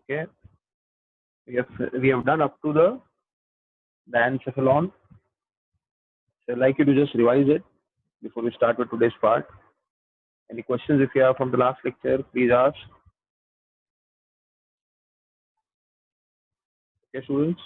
Okay, we have done up to the encephalon. So I'd like you to just revise it before we start with today's part. Any questions if you have from the last lecture, please ask. Okay, students.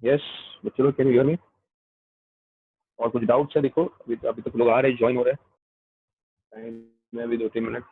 Yes, बच्चे लोग, can you hear me? और कुछ doubts है? देखो अभी अभी तक लोग आ रहे, ज्वाइन हो रहे हैं। टाइम में अभी 2-3 मिनट।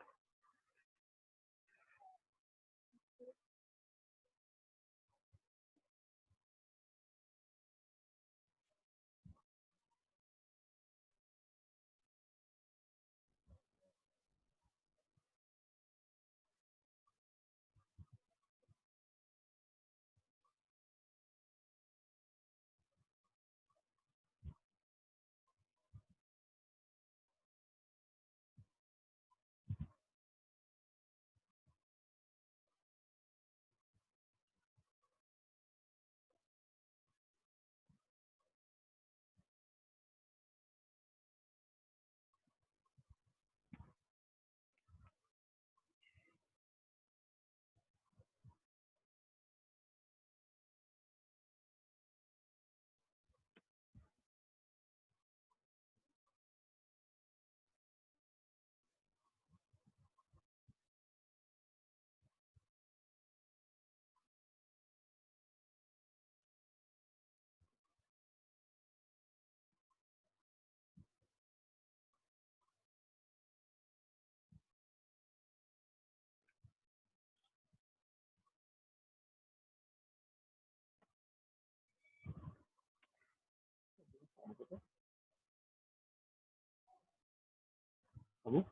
अब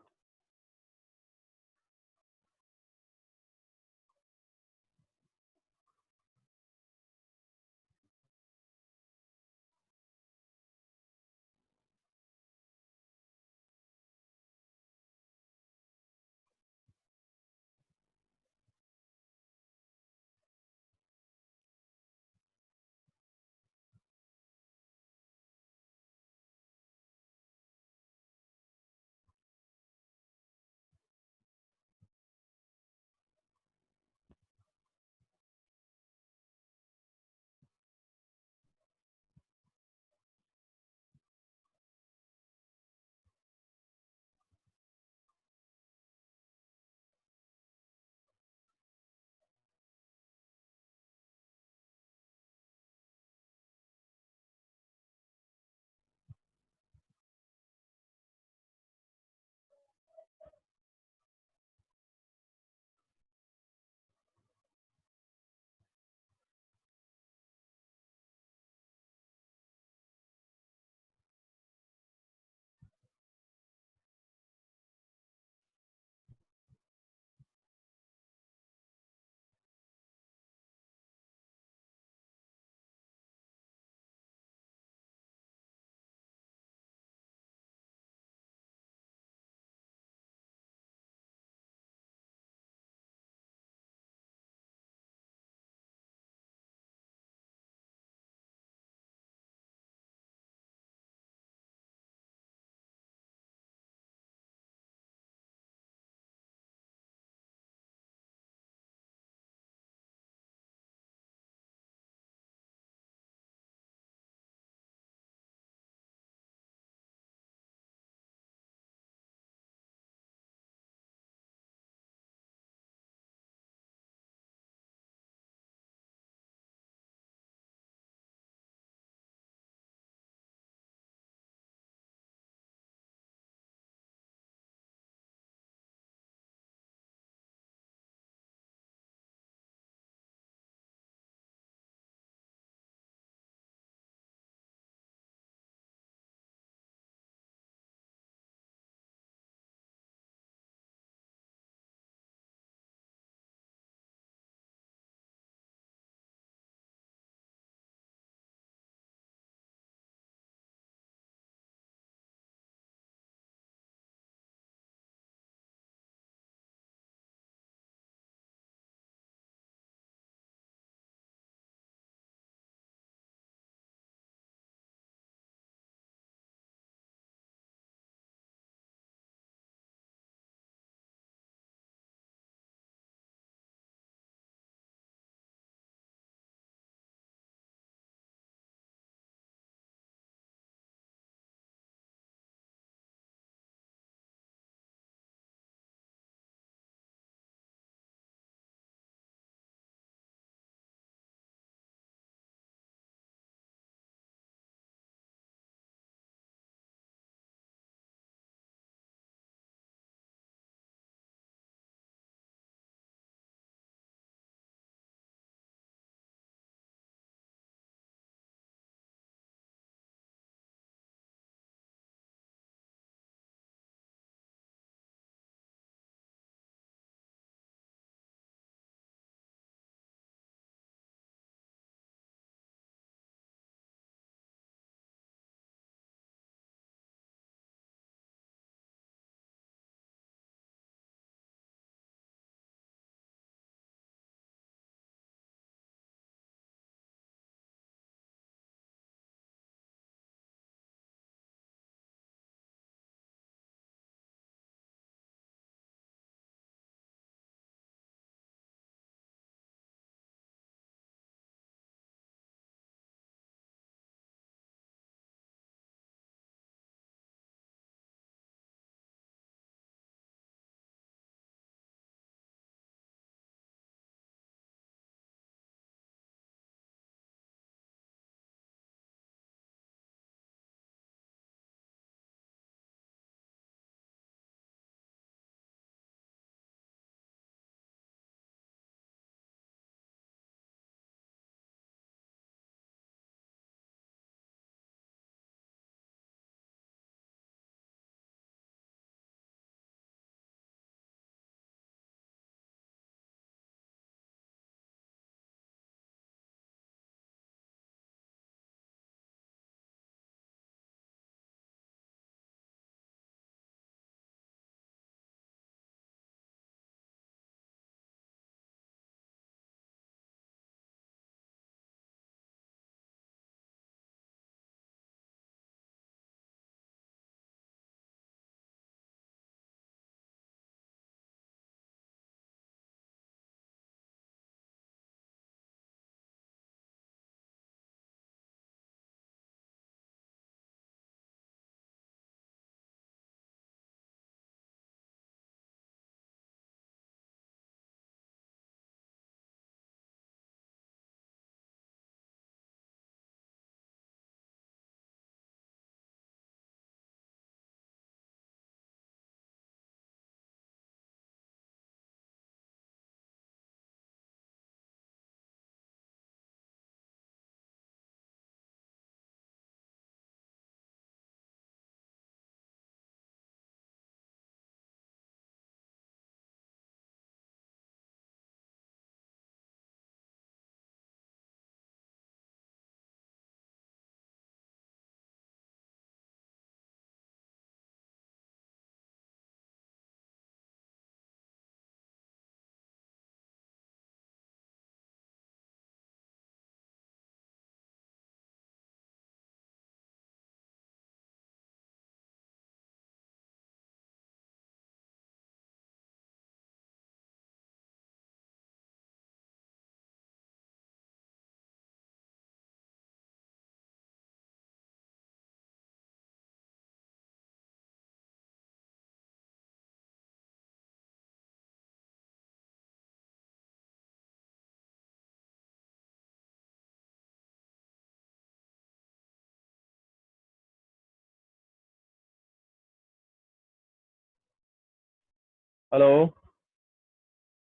Hello?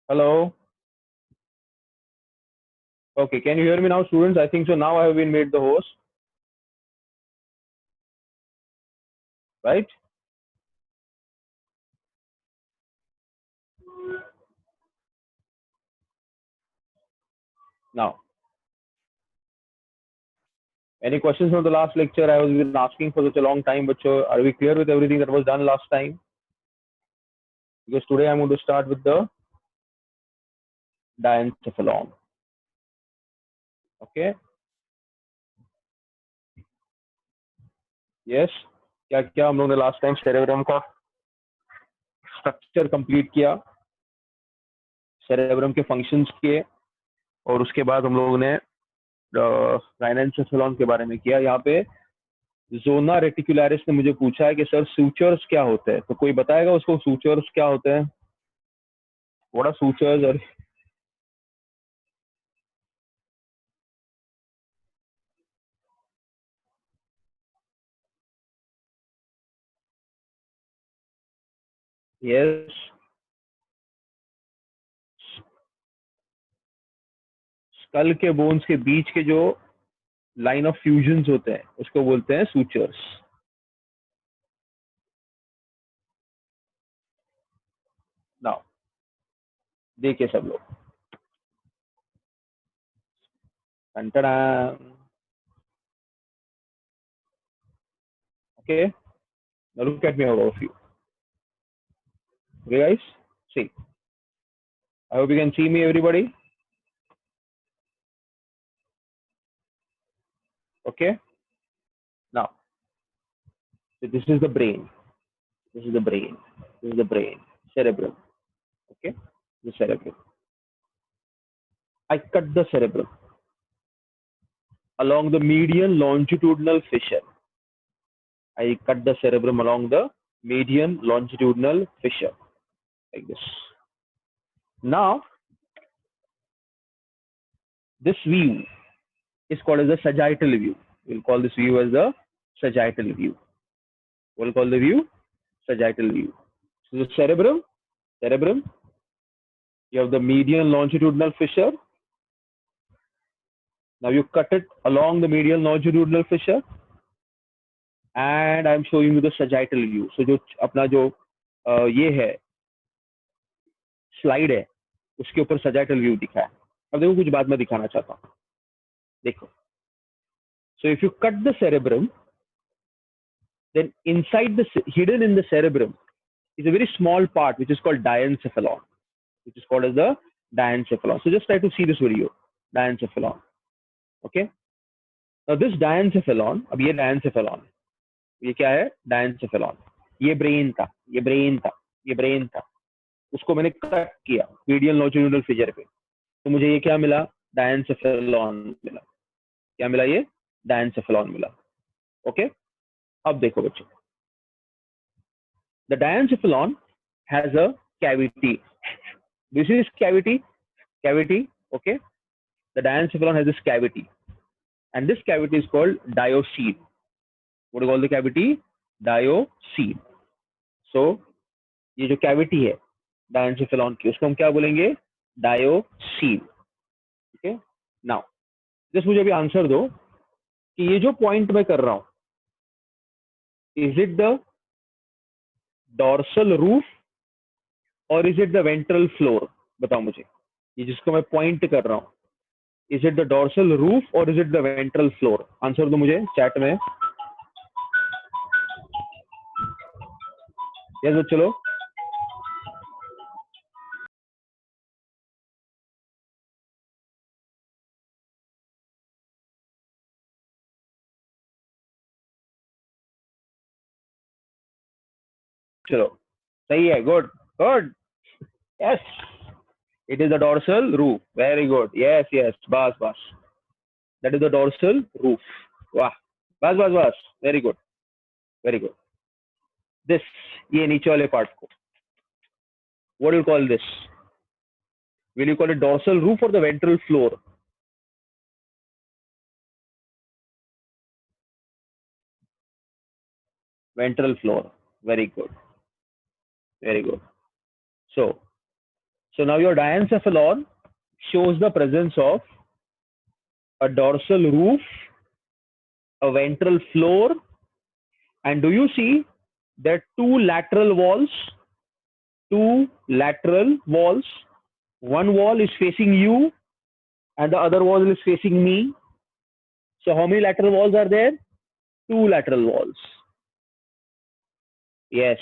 Hello? Okay, can you hear me now, students? I think so. Now I have been made the host, right? Now, any questions from the last lecture? I was been asking for such a long time, but are we clear with everything that was done last time? Because today I'm going to start with the diencephalon. Okay? Yes? क्या क्या हम लोगों ने last time cerebrum का structure complete किया, cerebrum के functions किए, और उसके बाद हम लोगों ने डायनेंसेफेलॉन के बारे में किया. यहाँ पे जोना रेटिकुलरिस ने मुझे पूछा है कि सर सूचर्स क्या होते हैं, तो कोई बताएगा उसको सूचर्स क्या होते हैं? What are sutures? और यस, स्कल के बोन्स के बीच के जो लाइन ऑफ फ्यूजन्स होते हैं उसको बोलते हैं सूचर्स. नाउ देखिए सब लोग, okay, now look at me, all of you. Okay guys, see, I hope you can see me, everybody. Okay, now so this is the brain, this is the brain, this is the brain, cerebrum. Okay, the cerebrum. I cut the cerebrum along the median longitudinal fissure. I cut the cerebrum along the median longitudinal fissure like this. Now this view is called as the sagittal view. We'll call this view as the sagittal view. We'll call the view sagittal view. So the cerebrum, you have the median longitudinal fissure. Now you cut it along the median longitudinal fissure, and I'm showing you the sagittal view. So जो अपना जो ये है slide है उसके ऊपर sagittal view दिखा है. अब देखो कुछ बात मैं दिखाना चाहता हूँ. देखो, so if you cut the cerebrum, then inside the hidden in the cerebrum is a very small part which is called diencephalon, which is called as the diencephalon. So just try to see this video, diencephalon. Okay. Now this diencephalon, अब ये diencephalon, ये क्या है? diencephalon. ये brain था, ये brain था, ये ब्रेन था. उसको मैंने कट किया मीडियल लॉन्जिट्यूडिनल फिगर पे, तो मुझे ये क्या मिला? डायनसेफेलॉन मिला. क्या मिला? ये डायनसेफेलॉन मिला. ओके, अब देखो बच्चों, the diencephalon has a cavity. This is cavity. Okay, the diencephalon has this cavity, and this cavity is called diocele. What do you call the cavity? Diocele. So ये जो cavity है diencephalon की, उसको हम क्या बोलेंगे? Diocele. Okay, now just मुझे अभी आंसर दो कि ये जो पॉइंट मैं कर रहा हूं, is it the dorsal roof और is it the ventral floor? बताओ मुझे, ये जिसको मैं पॉइंट कर रहा हूं, is it the dorsal roof और is it the ventral floor? Answer दो मुझे चैट में. यस, चलो. चलो, सही है. Good good. Yes, it is the dorsal roof. Very good. Yes, yes. Bas, bas. That is the dorsal roof. Wow. Bas, bas, bas. Very good. Very good. This, ये नीचे वाले पार्ट को, what do you call this? Will you call it dorsal roof or the ventral floor? Ventral floor. Very good. Very good. So, so now your diencephalon shows the presence of a dorsal roof, a ventral floor, and do you see there are two lateral walls? Two lateral walls. One wall is facing you, and the other wall is facing me. So how many lateral walls are there? Two lateral walls. Yes.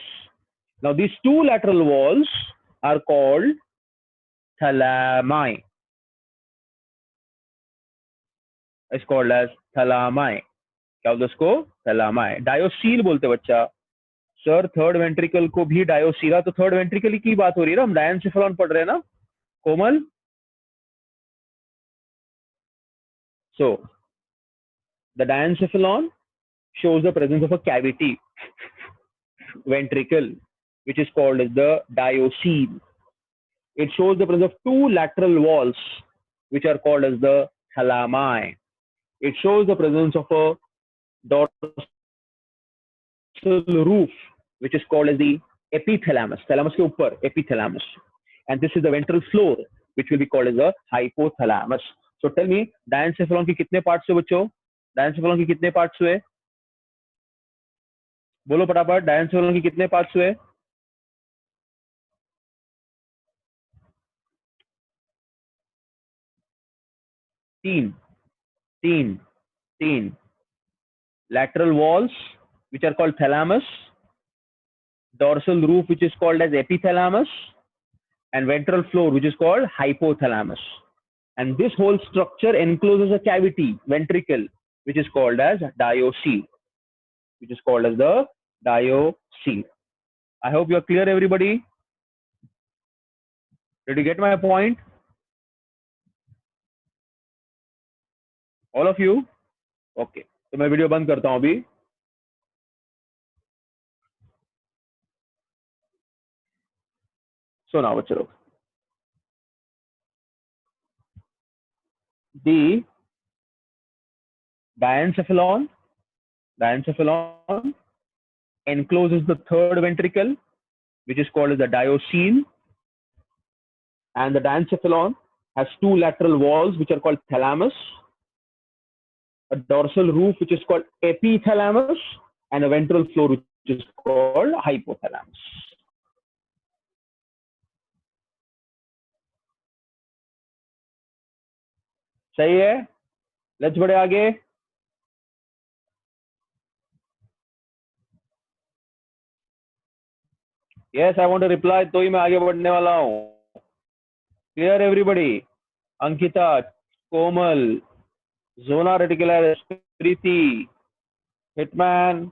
Now these two lateral walls are called thalami. It's called as thalami. क्या बोलते उसको? thalami. डायोसील बोलते बच्चा. Sir third ventricle को भी डायोसील है, तो third ventricle की बात हो रही है ना, हम डायनसेफलॉन पढ़ रहे हैं ना कोमल. So the diencephalon shows the presence of a cavity ventricle, which is called as the diocele. It shows the presence of two lateral walls, which are called as the thalami. It shows the presence of a dorsal roof, which is called as the epithalamus. Thalamus के ऊपर epithalamus. And this is the ventral floor, which will be called as the hypothalamus. So tell me, diencephalon के कितने parts हुए बच्चों? डायनसेफलॉन के कितने parts हुए? बोलो फटाफट, डायनसेफलॉन के कितने पार्ट्स हुए? तीन. तीन. तीन. Lateral walls, which are called thalamus, dorsal roof, which is called as epithalamus, and ventral floor, which is called hypothalamus. And this whole structure encloses a cavity, ventricle, which is called as diocele. Which is called as the diocele. I hope you are clear, everybody. Did you get my point? All of you? Okay. तो मैं video बंद करता हूं अभी. So now, चलो. The diencephalon encloses the third ventricle, which is called as the diocele, and the diencephalon has two lateral walls, which are called thalamus, a dorsal roof, which is called epithalamus, and a ventral floor, which is called hypothalamus. सही है? Let's बढ़े आगे. Yes, I want to reply, तो ही मैं आगे बढ़ने वाला हूँ. Clear everybody? Ankita, Komal, zona reticularis, Preeti, Hitman,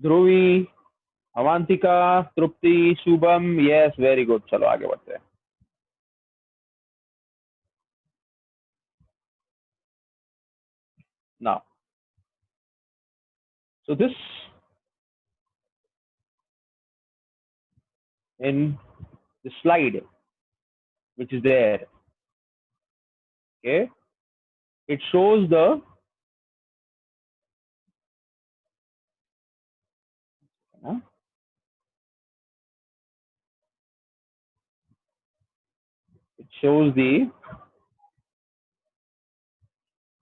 Dhruvi, Avantika, Tripti, Shubham. Yes, very good. चलो आगे बढ़ते हैं. Now, so this in the slide, which is there, okay, it shows the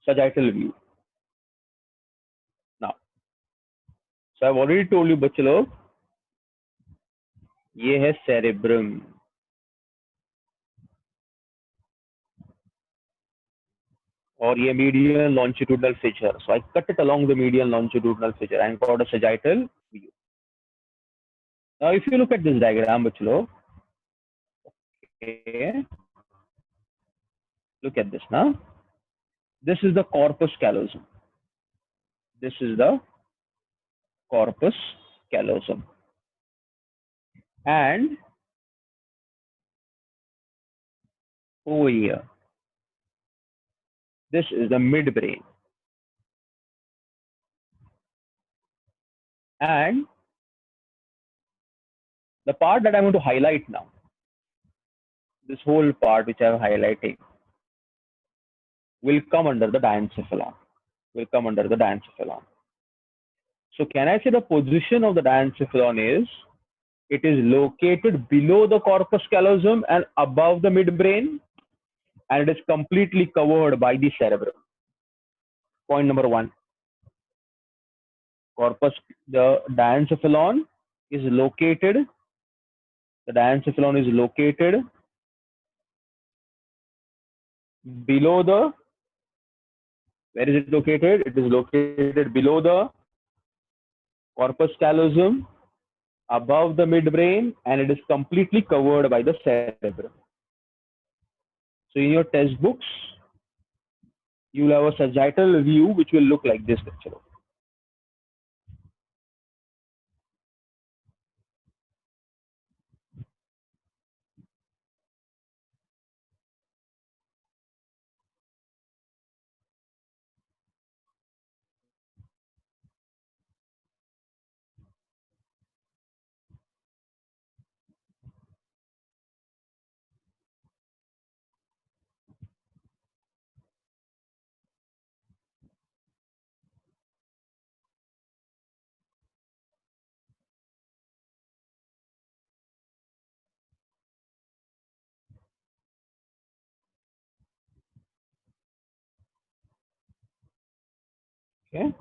sagittal view. Now, so I've already told you बच्चे लोग, ये है cerebrum. और ये medial longitudinal fissure. So I cut it along the medial longitudinal fissure and called a sagittal view. Now, if you look at this diagram, बच्चे लोग, okay, look at this now. This is the corpus callosum. This is the corpus callosum. And over here, this is the midbrain. And the part that I'm going to highlight now, this whole part which I'm highlighting, will come under the diencephalon. So can I say the position of the diencephalon is, It is located below the corpus callosum and above the midbrain, and it is completely covered by the cerebrum. Point number one. Corpus, the diencephalon is located. The diencephalon is located below the. Where is it located? It is located below the corpus callosum, above the midbrain, and it is completely covered by the cerebrum. So in your textbooks, you will have a sagittal view which will look like this picture. Okay.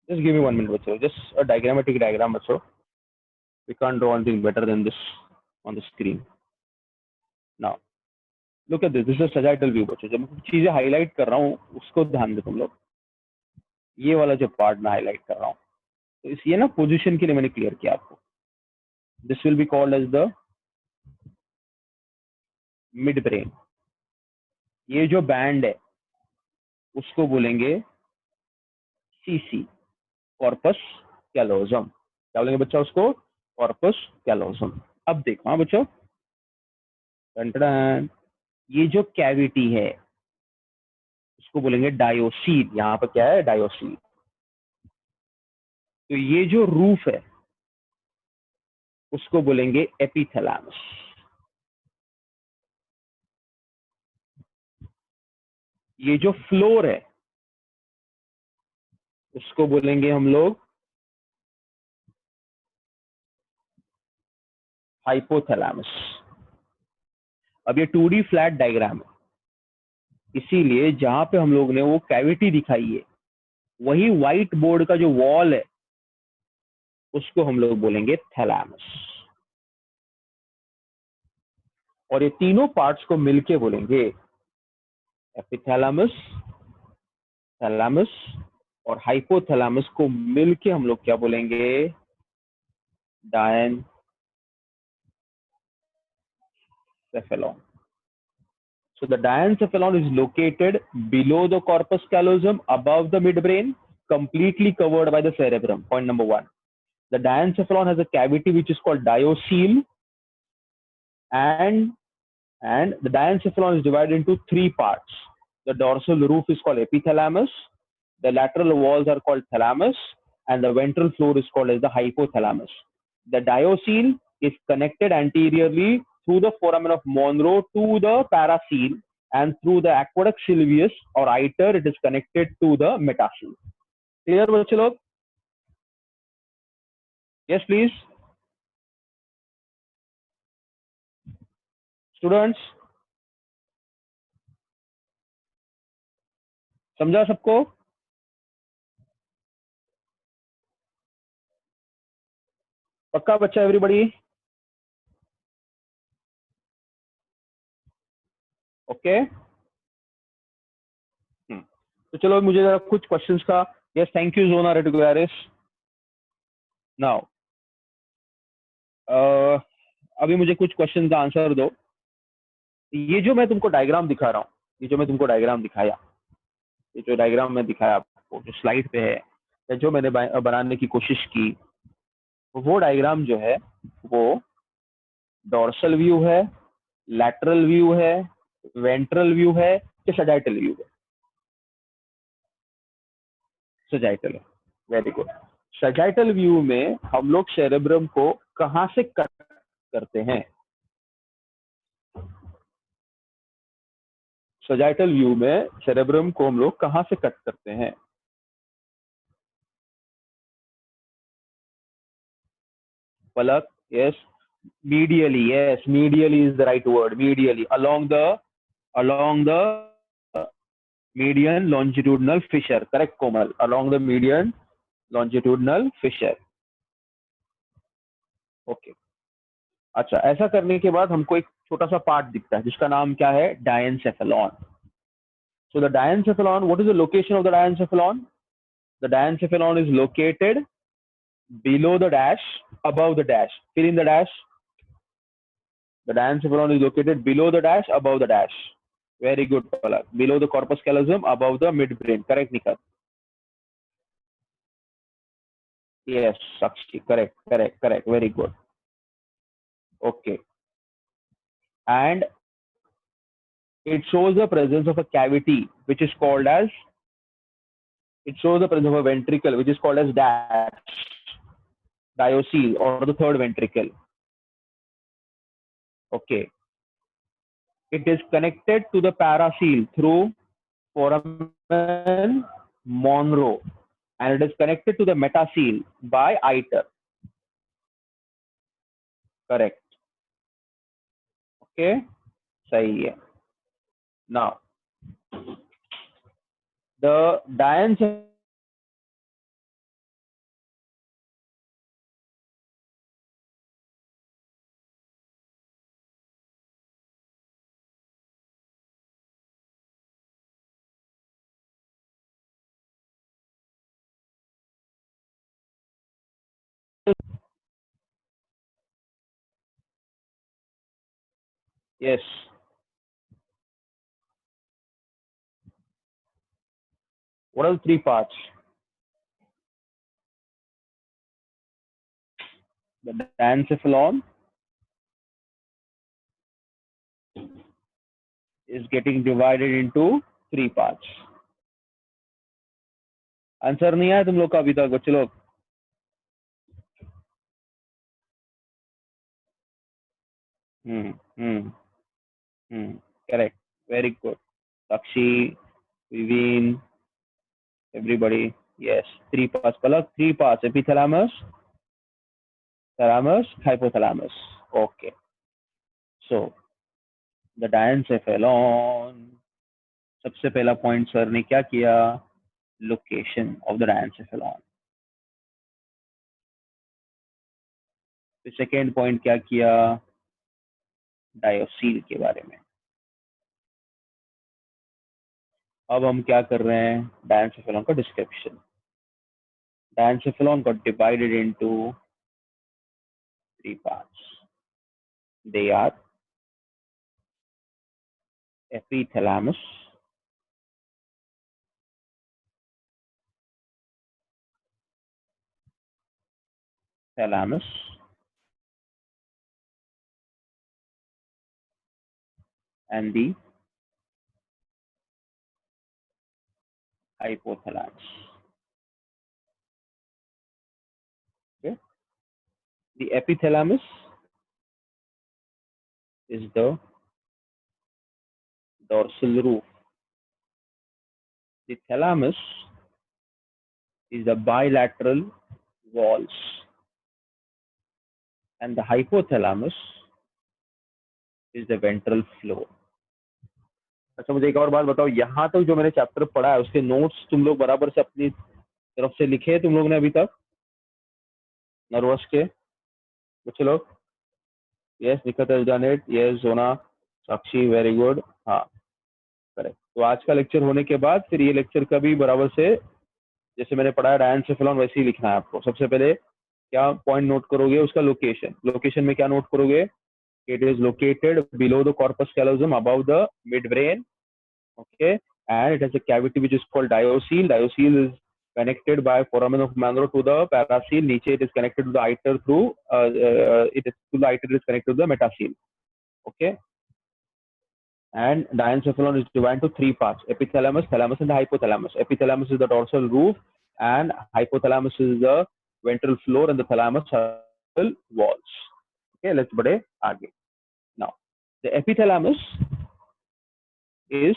Just give me 1 minute, bacho. Just a diagrammatic diagram, bacho. We can't draw anything better than this on the screen. Now, look at this. This is a sagittal view, बच्चों. जब मैं चीजें highlight कर रहा हूँ, उसको ध्यान दे तुम लोग. ये वाला जो पार्ट मैं हाईलाइट कर रहा हूँ, तो इस ये ना पोजीशन के लिए मैंने क्लियर किया आपको. This will be called as the mid brain. ये जो बैंड है उसको बोलेंगे सीसी, कॉर्पस कैलोजम. क्या बोलेंगे बच्चा उसको? Corpus callosum. अब देखो हाँ बच्चों, ये जो कैविटी है उसको बोलेंगे डायोसील. यहाँ पर क्या है? डायोसील. तो ये जो रूफ है उसको बोलेंगे एपिथैलेमस. ये जो फ्लोर है उसको बोलेंगे हम लोग हाइपोथैलेमस. अब ये 2D फ्लैट डायग्राम है, इसीलिए जहां पे हम लोग ने वो कैविटी दिखाई है वही व्हाइट बोर्ड का जो वॉल है उसको हम लोग बोलेंगे थैलेमस. और ये तीनों पार्ट्स को मिलके बोलेंगे एपिथैलेमस, थैलेमस और हाइपोथैलेमस को मिलके हम लोग क्या बोलेंगे? Diencephalon. So the diencephalon is located below the corpus callosum, above the midbrain, completely covered by the cerebrum. Point number one. The diencephalon has a cavity which is called diocele, and the diencephalon is divided into three parts. The dorsal roof is called epithalamus, the lateral walls are called thalamus, and the ventral floor is called as the hypothalamus. The diocele is connected anteriorly through the foramen of Monro to the paracele, and through the aqueduct sylvius or iter it is connected to the metacele. Clear बच्चे लोग? Yes please. Students, समझा सबको? पक्का बच्चा everybody? Okay. तो चलो मुझे जरा कुछ क्वेश्चंस का. Yes, thank you Zona Retugaris. Now, अभी मुझे कुछ क्वेश्चन का आंसर दो. ये जो मैं तुमको डायग्राम दिखा रहा हूँ, ये जो मैं तुमको डायग्राम दिखाया, ये जो डायग्राम मैं दिखाया आपको जो स्लाइड पे है या जो मैंने बनाने की कोशिश की, वो डायग्राम जो है वो डॉर्सल व्यू है, लैटरल व्यू है, वेंट्रल व्यू है या सजाइटल व्यू है? सजाइटल है. Very good. सजाइटल व्यू में हम लोग सेरेब्रम को कहां से कट करते हैं? सजाइटल व्यू में सेरेब्रम को हम लोग कहां से कट करते हैं? Palak, yes. Medially, yes. Medially is the right word. Medially, along the median longitudinal fissure. Correct, Komal. Along the median longitudinal fissure. Okay. अच्छा, ऐसा करने के बाद हमको एक छोटा सा पार्ट दिखता है जिसका नाम क्या है? Diencephalon. So the diencephalon, what is the location of the diencephalon? The diencephalon is located below the dash, above the dash. Fill in the dash. The diencephalon is located below the dash, above the dash. Very good, Palak. Below the corpus callosum, above the midbrain. Correct, Nikat? Yes, Sakshi. Correct. Very good. Okay. And it shows the presence of a cavity, which is called as, it shows the presence of a ventricle, which is called as diocele, or the third ventricle. Okay. It is connected to the paracele through foramen Monro, and it is connected to the metacele by iter. Correct. Okay. सही है. Now, the diencephalon, yes. What are the three parts? The diencephalon is getting divided into three parts. Answer नहीं आया तुम लोग का अभी तक बच्चे लोग? Correct. Very good. Sakshi, Viveen, everybody. Yes, three parts. Palak, three parts. Epithalamus, thalamus, hypothalamus. Okay. So, the diencephalon. सबसे पहला पॉइंट सर ने क्या किया? Location of the diencephalon. Second point क्या किया? डायोसील के बारे में. अब हम क्या कर रहे हैं? डायनसेफेलॉन का description. Diencephalon got divided into three parts. They are epithalamus, thalamus, and the hypothalamus. Okay. The epithalamus is the dorsal roof. The thalamus is the bilateral walls, and the hypothalamus is the ventral floor. अच्छा, मुझे एक और बात बताओ, यहाँ तक जो मैंने चैप्टर पढ़ा है उसके नोट्स तुम लोग बराबर से अपनी तरफ से लिखे तुम लोग ने अभी तक? नर्वस के बच्चे लोग? Yes, Nikhat has done it. Yes, Jona, Sakshi, very good. हाँ, करेक्ट. तो आज का लेक्चर होने के बाद फिर ये लेक्चर का भी बराबर से जैसे मैंने पढ़ा है डायनसेफेलॉन वैसे ही लिखना है आपको. सबसे पहले क्या पॉइंट नोट करोगे? उसका लोकेशन. लोकेशन में क्या नोट करोगे? It is located below the corpus callosum, above the mid brain. Okay, and it has a cavity which is called diocele. Diocele is connected by foramen of Monro to the paracele. Niche it is connected to the iter through it is to the iter is connected to the metacele. Okay, and diencephalon is divided into three parts: epithalamus, thalamus, and the hypothalamus. Epithalamus is the dorsal roof, and hypothalamus is the ventral floor, and the thalamus are the walls. Okay, let's बढ़े आगे. Now, the epithalamus is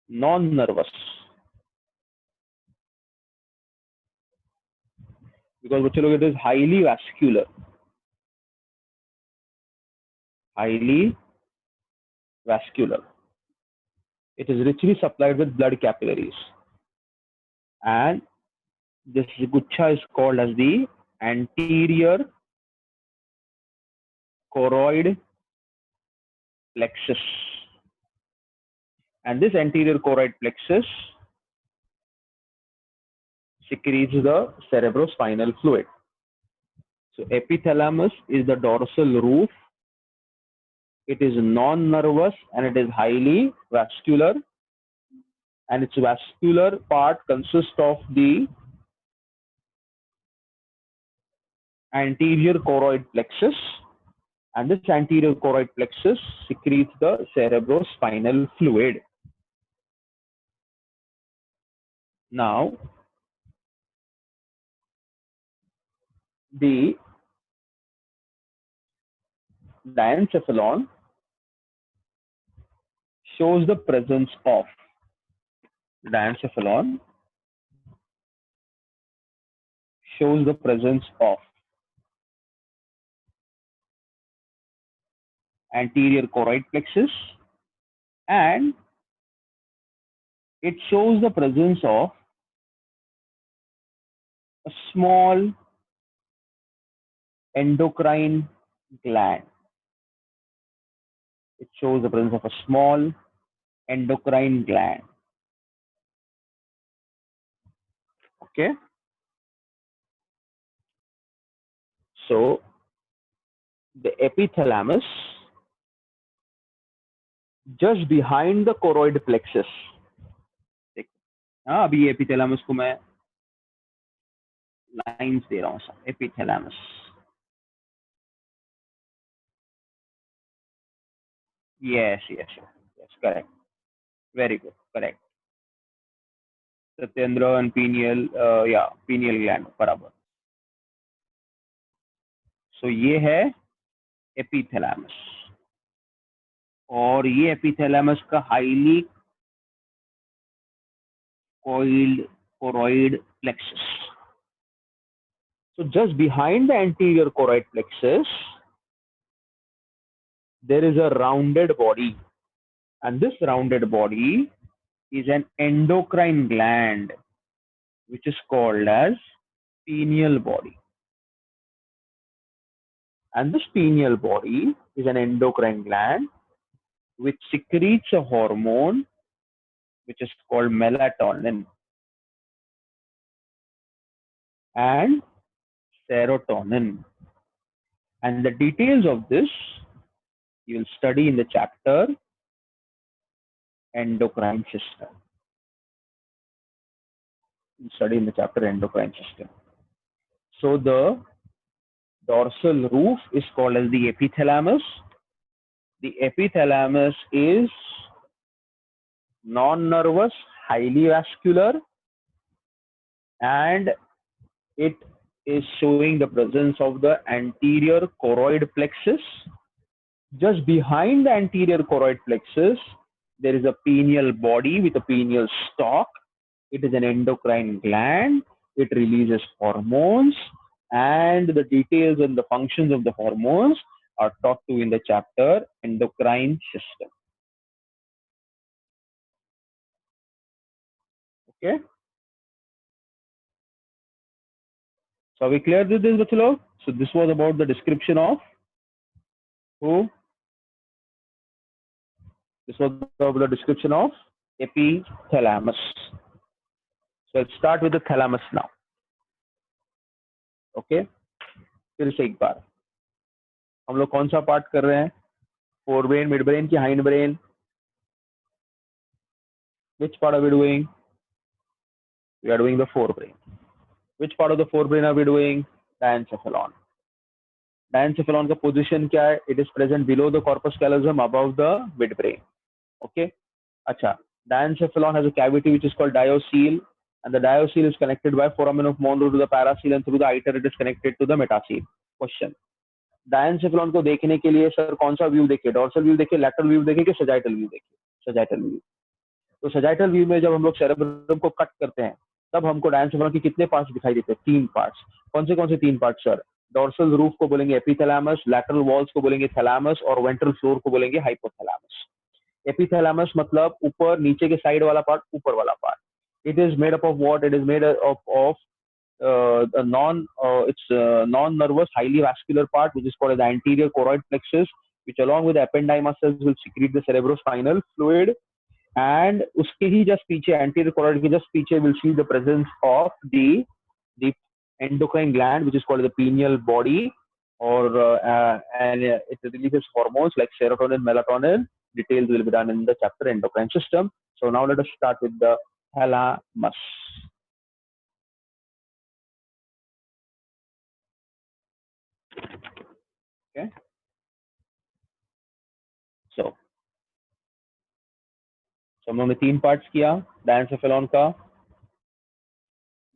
non-nervous because बच्चे लोग, it is highly vascular. Highly vascular. It is richly supplied with blood capillaries, and this gucha is called as the anterior choroid plexus, and this anterior choroid plexus secretes the cerebrospinal fluid. So epithalamus is the dorsal roof. It is non-nervous and it is highly vascular, and its vascular part consists of the anterior choroid plexus, and this anterior choroid plexus secretes the cerebrospinal fluid. Now, the diencephalon shows the presence of anterior choroid plexus, and it shows the presence of a small endocrine gland. It shows the presence of a small endocrine gland. Okay. So the epithalamus, just behind the choroid plexus. हाँ, अभी epithalamus को मैं lines दे रहा हूँ. Epithalamus. Yes, correct. Very good, correct. Satyendra and pineal, pineal gland, बराबर. So ये है epithalamus, और ये epithalamus का highly coiled choroid plexus. So just behind the anterior choroid plexus, there is a rounded body, and this rounded body is an endocrine gland, which is called as pineal body. And this pineal body is an endocrine gland which secretes a hormone which is called melatonin and serotonin. And the details of this you will study in the chapter endocrine system. So the dorsal roof is called as the epithalamus. The epithalamus is non-nervous, highly vascular, and it is showing the presence of the anterior choroid plexus. Just behind the anterior choroid plexus, there is a pineal body with a pineal stalk. It is an endocrine gland. It releases hormones, and the details and the functions of the hormones are taught to in the chapter endocrine system. Okay. So are we clear with this, Bachalo? So this was about the description of who? This was about the description of epithalamus. So let's start with the thalamus now. Okay. फिर से एक बार हम लोग कौन सा part कर रहे हैं? फोरब्रेन, मिडब्रेन की hind brain? Which part are we doing? We are doing the forebrain. Which part of the forebrain are we doing? Diencephalon. Diencephalon का position क्या है? It is present below the corpus callosum, above the midbrain. Okay. अच्छा. Diencephalon has a cavity which is called diocele, and the diocele is connected by foramen of Monro to the paracele, and through the iter it is connected to the metacele. Question: diencephalon को देखने के लिए sir कौन सा view देखिए, dorsal view देखिए, lateral view देखिए कि सजाइटल व्यू देखिए? Sagittal view. तो सजाइटल व्यू में जब हम लोग सेरेब्रम को कट करते हैं तब हमको डायनसेफेलॉन के कितने पार्ट्स दिखाई देते हैं? 3 पार्ट्स। कौन से 3 पार्ट्स सर? डोर्सल रूफ को बोलेंगे एपिथैलेमस, लैटरल वॉल्स को बोलेंगे थैलेमस और वेंट्रल फ्लोर को बोलेंगे हाइपोथैलेमस। एपिथैलेमस मतलब ऊपर नीचे के साइड वाला पार्ट, ऊपर वाला part. It is made up of what? It is made of non-nervous, highly vascular part, which is called as the anterior choroid plexus, which along with the ependyma cells will secrete the cerebrospinal fluid. And उसके ही just पीछे, anterior choroid के just पीछे, will see the presence of the endocrine gland, which is called the pineal body, and it releases hormones like serotonin, melatonin. Details will be done in the chapter endocrine system. So now let us start with the thalamus. Okay. So हम लोगों ने 3 parts किया diencephalon का।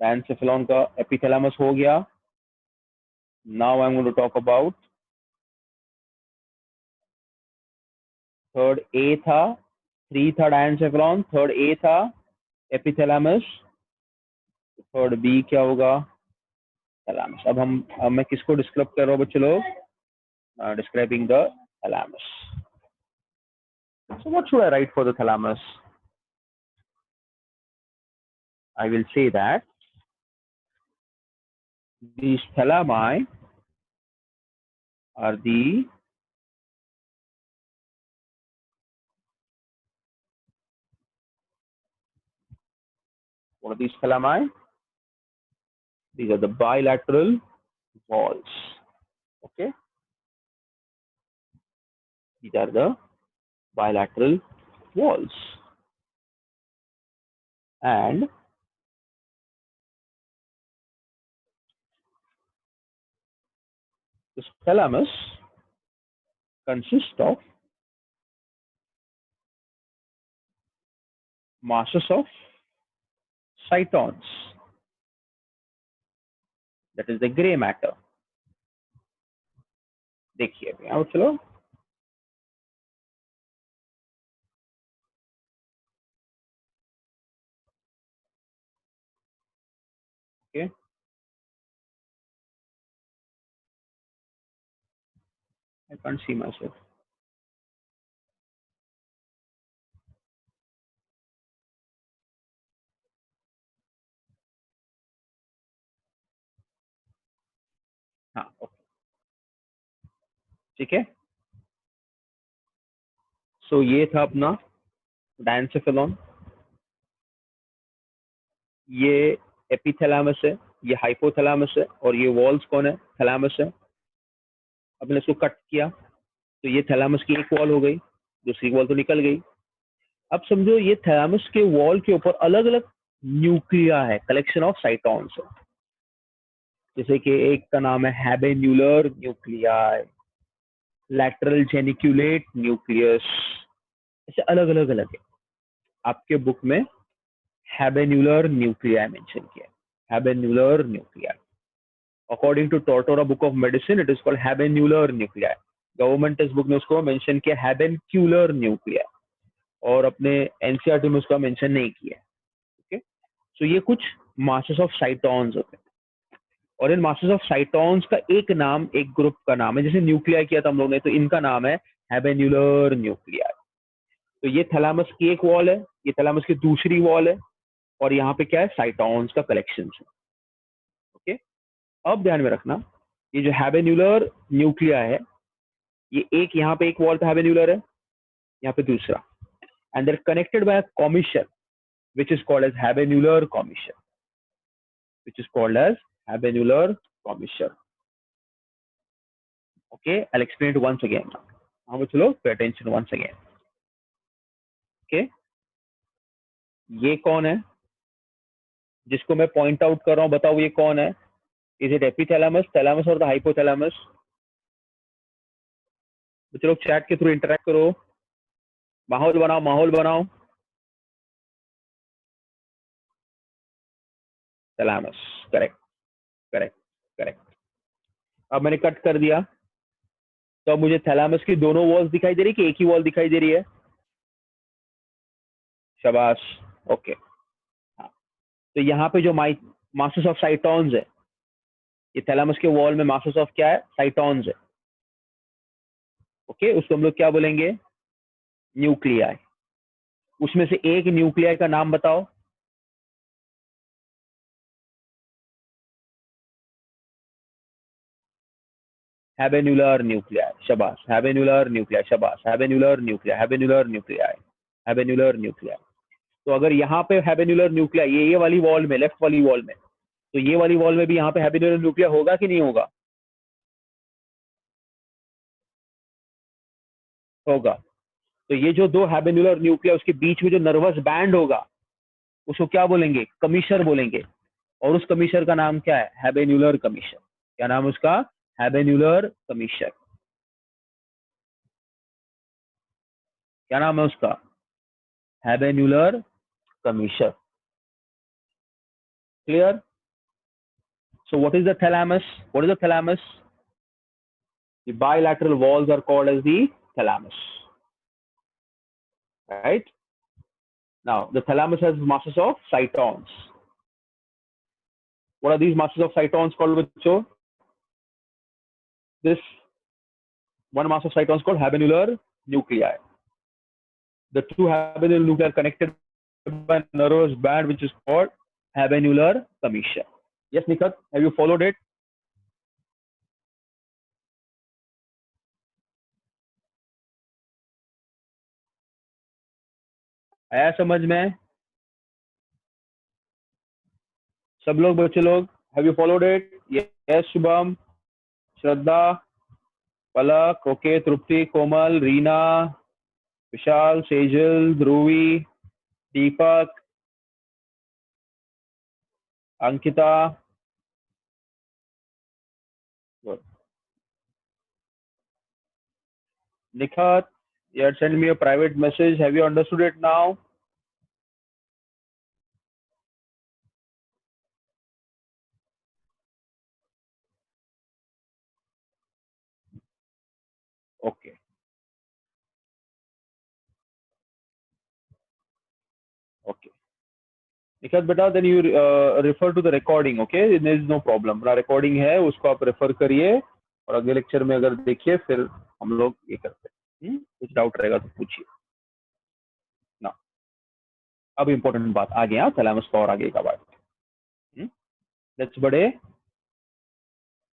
Diencephalon का epithalamus हो गया। Now I am going to talk about third ए था, 3 था डायनसेफेलॉन, थर्ड ए था एपिथैलेमस, थर्ड बी क्या होगा? थैलेमस। अब मैं किसको डिस्क्राइब कर रहा हूँ बच्चों लोग? Describing the thalamus. So what should I write for the thalamus? I will say that these thalami are the what are these thalami? These are the bilateral walls. Okay, these are the bilateral walls, and this thalamus consists of masses of cytons, that is the gray matter. देखिए अभी आओ चलो, okay, I can't see myself. हाँ okay, ठीक है। सो ये था अपना डायनसेफेलॉन, ये एपिथैलेमस है, ये हाइपोथैलेमस है, और ये वॉल्स कौन है? थैलेमस है। अब मैंने इसको कट किया तो ये थैलेमस की एक वॉल हो गई, दूसरी वॉल तो निकल गई। अब समझो ये थैलेमस के वॉल के ऊपर अलग अलग न्यूक्लिया है, कलेक्शन ऑफ साइटॉन्स है। जैसे कि एक का नाम है हैबेन्यूलर न्यूक्लियाई, लैटरल जेनिक्यूलेट न्यूक्लियस, ऐसे अलग अलग अलग है। आपके बुक में हैबेन्यूलर न्यूक्लियाई मेंशन किया है, habenular nuclei. According to Tortora book of medicine it is called habenular nuclei. Government textbook ने उसको मेंशन किया हैबेन्क्यूलर न्यूक्लियाई, और अपने एनसीईआरटी में उसका मेंशन नहीं किया। ओके, सो ये कुछ मासेस ऑफ साइटॉन्स होते हैं, और इन मासेस ऑफ साइटॉन्स का एक नाम, एक ग्रुप का नाम है, जैसे न्यूक्लियाई किया था हम लोग ने, तो इनका नाम है हैबेन्यूलर न्यूक्लियाई। तो ये थैलेमस की एक वॉल है, ये थैलेमस की दूसरी वॉल है, और यहाँ पे क्या है? साइटॉन्स का कलेक्शन है। ओके, अब ध्यान में रखना, ये जो हैबेन्यूलर न्यूक्लिया है, ये एक यहाँ पे एक वॉल पे हैबेन्यूलर है, यहाँ पे दूसरा, and they're connected by a commissure which is called as habenular commissure, which is called as habenular commissure. Okay, I'll explain it once again now. Now chalo, pay attention once again. Okay, ये कौन है जिसको मैं point out कर रहा हूँ? बताओ ये कौन है? इज इट एपिथैलेमस, थैलेमस और द हाइपोथैलेमस? चलो चैट के थ्रू इंटरेक्ट करो, माहौल बनाओ, माहौल बनाओ। Thalamus, correct correct correct. अब मैंने कट कर दिया, तो अब मुझे थैलामस की दोनों वॉल्स दिखाई दे रही है कि एक ही वॉल दिखाई दे रही है? शाबाश। ओके। हाँ, तो यहाँ पे जो मासेस ऑफ साइटॉन्स है, ये थैलामस के वॉल में मासेस ऑफ क्या है? साइटॉन्स है। ओके, उसको हम लोग क्या बोलेंगे? न्यूक्लियाई। उसमें से एक न्यूक्लियाई का नाम बताओ। हैबेन्युलर न्यूक्लियाई। शाबाश। हैबेन्युलर न्यूक्लियाई। शाबाश। हैबेन्युलर न्यूक्लियाई। हैबेन्युलर न्यूक्लियाई। हैबेन्युलर न्यूक्लियाई। तो अगर यहाँ पे हैबेन्युलर न्यूक्लियाई ये वाली वॉल में, लेफ्ट वाली वॉल में, तो ये वाली वॉल में भी यहाँ पे हैबेन्युलर न्यूक्लियाई होगा कि नहीं होगा? होगा। तो ये जो दो हैबेन्युलर न्यूक्लियाई, उसके बीच में जो नर्वस बैंड होगा, उसको क्या बोलेंगे? कमीशर बोलेंगे। और उस कमीशर का नाम क्या है? हैबेन्युलर कमीशर। क्या नाम है उसका? हैबेन्युलर कमीशर। क्या नाम है उसका? हैबेन्युलर कमीशर। Clear? So what is the thalamus? What is the thalamus? The bilateral walls are called as the thalamus. Right? Now, the thalamus has masses of cytons. What are these masses of cytons called, Vicho? This one mass of cytons called habenular nuclei. The two habenular nuclei are connected by a nervous band which is called habenular commissure. Yes, Nikat, have you followed it? आया समझ में? सब लोग, बच्चे लोग, have you followed it? Yes, Shubham, Shraddha, Palak, okay, Tripti, Komal, Reena, Vishal, Sejal, Dhubri, Deepak, Ankita. Nikhat, you had sent me a private message. Have you understood it now? Okay. Okay. Nikhat बेटा, then you refer to the recording, okay? There is no problem. अपना recording है, उसको आप refer करिए और अगले lecture में अगर देखिए फिर हम लोग ये करते हैं. कुछ डाउट रहेगा तो पूछिए ना. अब इम्पोर्टेंट बात आ गया, थैलेमस का और आगे का बात. लेट्स बढ़े,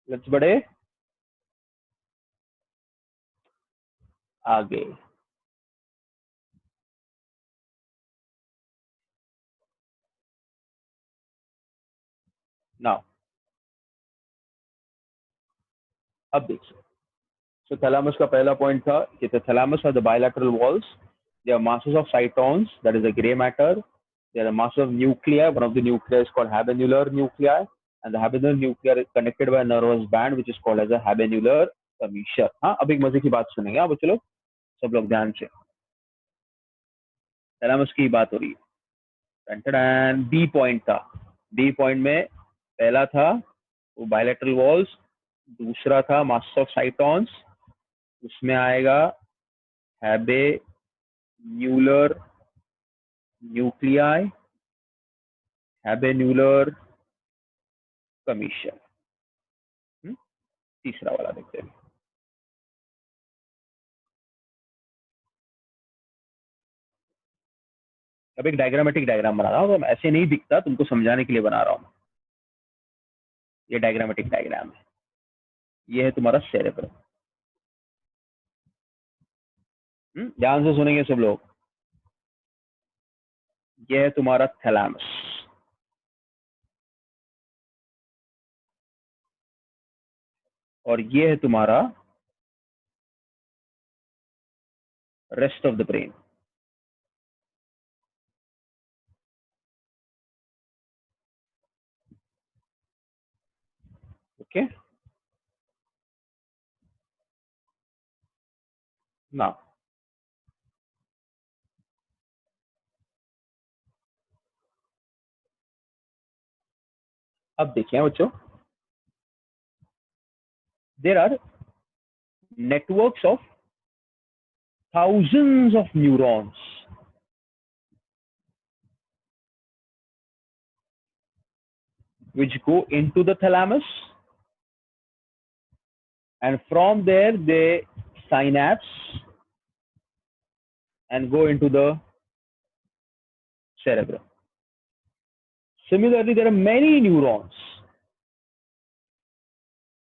लेट्स बढ़े आगे. नाउ अब देखिए. So thalamus का पहला पॉइंट था कि the thalamus are the bilateral walls. They are masses of cytons, that is the gray matter. They are a mass of nuclei. One of the nuclei is called habenular nuclei, and the habenular nuclei is connected by a nervous band, which is called as a habenular commissure. हाँ, अब एक मजे की बात सुनेंगे. हाँ बच्चे लोग, सब लोग ध्यान से. थैलामस की बात हो रही है. बी पॉइंट था. बी पॉइंट में पहला था वो बायलैटरल वॉल्स, दूसरा था मास ऑफ साइटॉन्स, उसमें आएगा हैबेन्यूलर न्यूक्लियाई, हैबेन्यूलर कमीशन. तीसरा वाला देखते हैं. अब एक डायग्रामेटिक डायग्राम बना रहा हूँ, तो ऐसे नहीं दिखता, तुमको समझाने के लिए बना रहा हूँ. ये डायग्रामेटिक डायग्राम है. ये है तुम्हारा सेरेब्रम. ध्यान से सुनेंगे सब लोग. ये है तुम्हारा थैलामस. और ये है तुम्हारा rest of the brain. Okay ना. अब देखिए बच्चों, there are networks of thousands of neurons which go into the thalamus, and from there they synapse and go into the cerebrum. Similarly, there are many neurons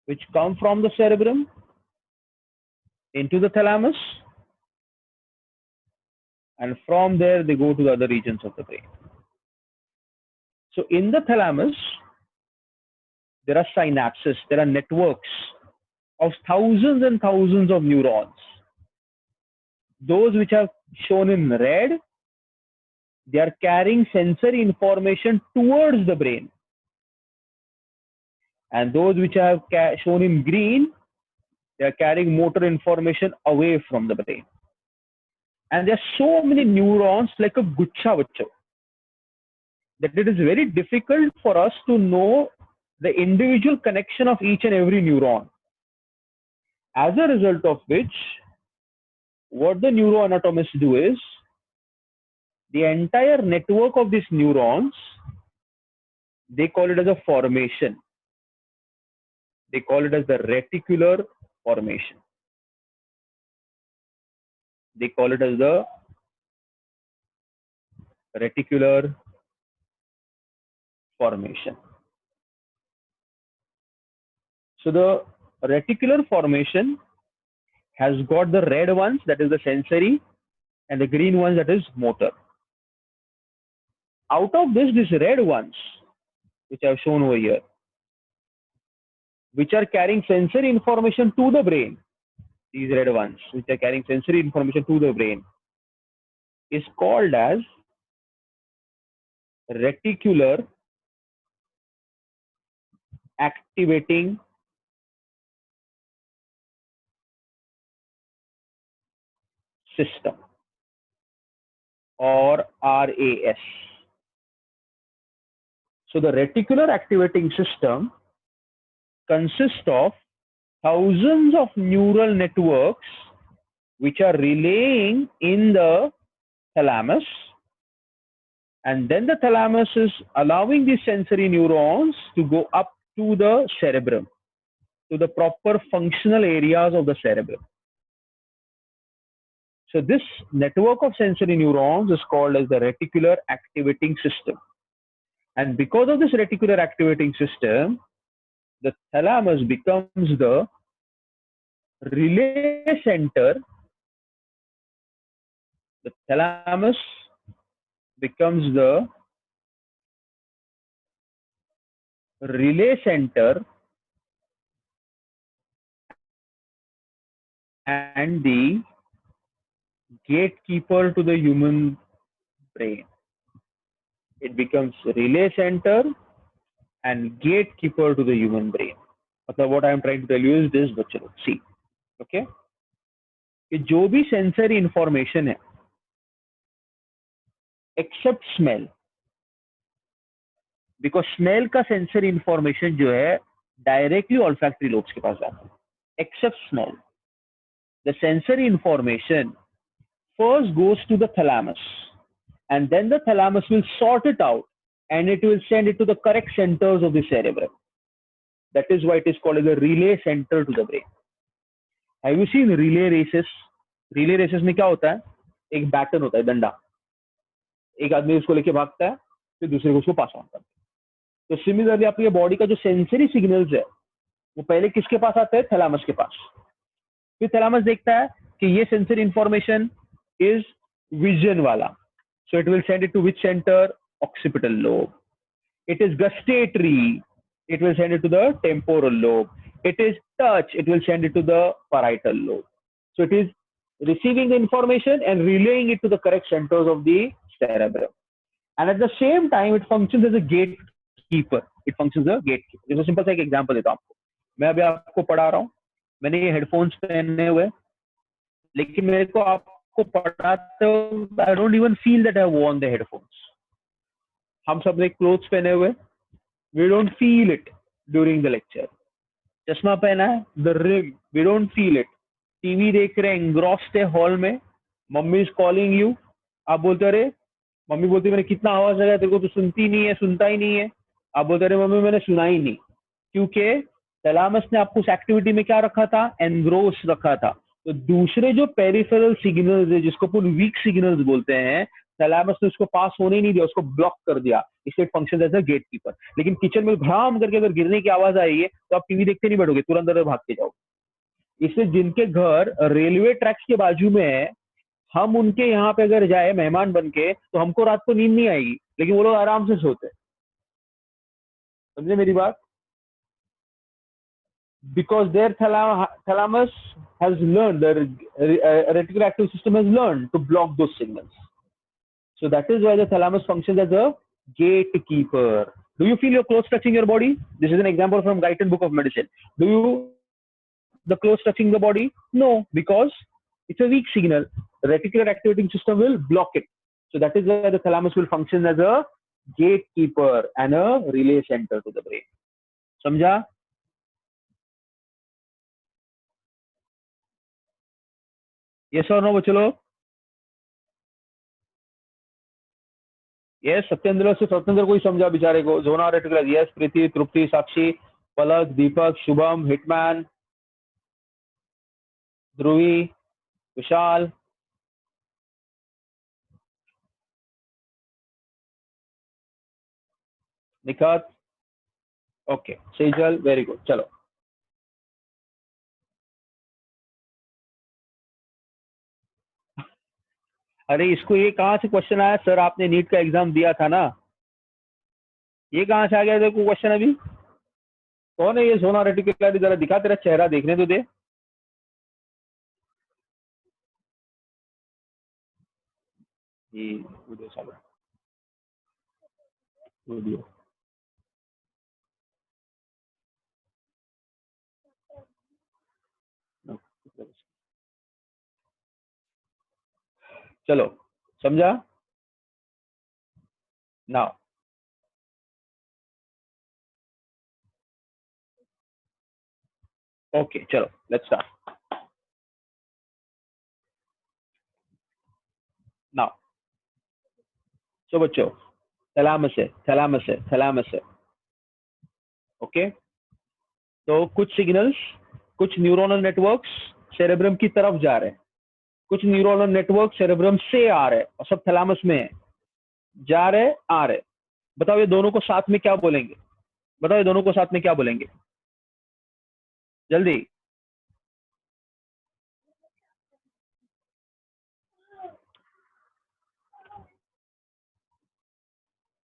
which come from the cerebrum into the thalamus, and from there they go to the other regions of the brain. So in the thalamus, there are synapses, there are networks of thousands and thousands of neurons. Those which are shown in red, they are carrying sensory information towards the brain. And those which are shown in green, they are carrying motor information away from the brain. And there are so many neurons like a gucha vacho that it is very difficult for us to know the individual connection of each and every neuron. As a result of which, what the neuroanatomists do is, the entire network of these neurons, they call it as a formation. They call it as the reticular formation. They call it as the reticular formation. So the reticular formation has got the red ones, that is the sensory, and the green ones, that is motor. Out of this, these red ones, which I have shown over here, which are carrying sensory information to the brain, these red ones, which are carrying sensory information to the brain, is called as reticular activating system, or RAS. So the reticular activating system consists of thousands of neural networks which are relaying in the thalamus, and then the thalamus is allowing these sensory neurons to go up to the cerebrum, to the proper functional areas of the cerebrum. So this network of sensory neurons is called as the reticular activating system. And because of this reticular activating system, the thalamus becomes the relay center. The thalamus becomes the relay center and the gatekeeper to the human brain. It becomes relay center and gatekeeper to the human brain. मतलब what I am trying to tell you is this, बच्चों, see, okay? कि जो भी sensory information है, except smell, because smell का sensory information जो है directly olfactory lobes के पास जाता है, except smell. The sensory information first goes to the thalamus, and then the thalamus will sort it out and it will send it to the correct centers of the cerebrum. That is why it is called as a relay center to the brain. Have you seen relay races? Relay races में क्या होता है? एक baton होता है, डंडा, एक आदमी उसको लेके भागता है, फिर दूसरे को उसको पास ऑन करता है. तो सिमिलरली आपकी बॉडी का जो सेंसरी सिग्नल्स है, वो पहले किसके पास आता है? थैलामस के पास. फिर थैलामस देखता है कि ये सेंसरी इंफॉर्मेशन इज विजन वाला, so it will send it to which center? Occipital lobe. It is gustatory, it will send it to the temporal lobe. It is touch, it will send it to the parietal lobe. So it is receiving the information and relaying it to the correct centers of the cerebrum. And at the same time, it functions as a gatekeeper. It functions as a gatekeeper. जैसे simple सा एक example देता हूँ आपको. मैं अभी आपको पढ़ा रहा हूँ, मैंने ये हेडफोन्स पहने हुए, लेकिन मेरे को आपको पढ़ाते हुए I don't even feel that I worn the headphones. हम सब ने क्लोथ्स पहने हुए, we don't feel it during the lecture. चश्मा पहना है, the rim, we don't feel it. TV देख रहे हैं, engrossed है हॉल में, मम्मी इज कॉलिंग यू, आप बोलते अरे, मम्मी बोलती मैंने कितना आवाज लगाया तेरे को तो सुनती नहीं है, सुनता ही नहीं है, आप बोलते अरे मम्मी मैंने सुना ही नहीं, क्योंकि थैलामस ने आपको उस एक्टिविटी में क्या रखा था, एनग्रोस रखा था। तो दूसरे जो पेरिफेरल सिग्नल्स है जिसको अपन वीक सिग्नल्स बोलते हैं, थैलामस ने उसको पास होने ही नहीं दिया, उसको ब्लॉक कर दिया, इसलिए function as a gate keeper. लेकिन किचन में घाम करके अगर गिरने की आवाज आई है तो आप टीवी देखते नहीं बैठोगे, तुरंत अंदर भाग के जाओ। इसलिए जिनके घर रेलवे ट्रैक्स के बाजू में है, हम उनके यहाँ पे अगर जाए मेहमान बन के तो हमको रात को नींद नहीं आएगी, लेकिन वो लोग आराम से सोते हैं। समझे मेरी बात? Because their thalamus has learned, the reticular active system has learned to block those signals. So that is why the thalamus functions as a gatekeeper. Do you feel your clothes touching your body? This is an example from Guyton Book of Medicine. Do you the clothes touching the body? No, because it's a weak signal. The reticular activating system will block it. So that is why the thalamus will function as a gatekeeper and a relay center to the brain. समझा? Yes or no, बच्चों लोग? Yes Satyendra से सत्येंद्र को ही समझा बेचारे को, zona reticular. Yes Preeti, Tripti, Sakshi, Palak, Deepak, Shubham, Hitman, Dhruvi, Vishal, Nikhat, okay, Sejal, very good. चलो अरे इसको ये कहाँ से क्वेश्चन आया? सर आपने नीट का एग्जाम दिया था ना, ये कहाँ से आ गया देखो क्वेश्चन अभी? कौन है ये सोना रेटिकुलर? जरा दिखा, तेरा चेहरा देखने तो दे। ये वीडियो चलो, वीडियो चलो समझा ना? ओके चलो लेट्स स्टार्ट नाउ। सो बच्चों, थैलामस है, थैलामस है, थैलामस है, ओके। तो कुछ सिग्नल्स, कुछ न्यूरोनल नेटवर्क्स सेरेब्रम की तरफ जा रहे हैं, कुछ न्यूरोनल नेटवर्क सेरेब्रम से आ रहे हैं, और सब थैलामस में है, जा रहे आ रहे। बताओ ये दोनों को साथ में क्या बोलेंगे? बताओ ये दोनों को साथ में क्या बोलेंगे? जल्दी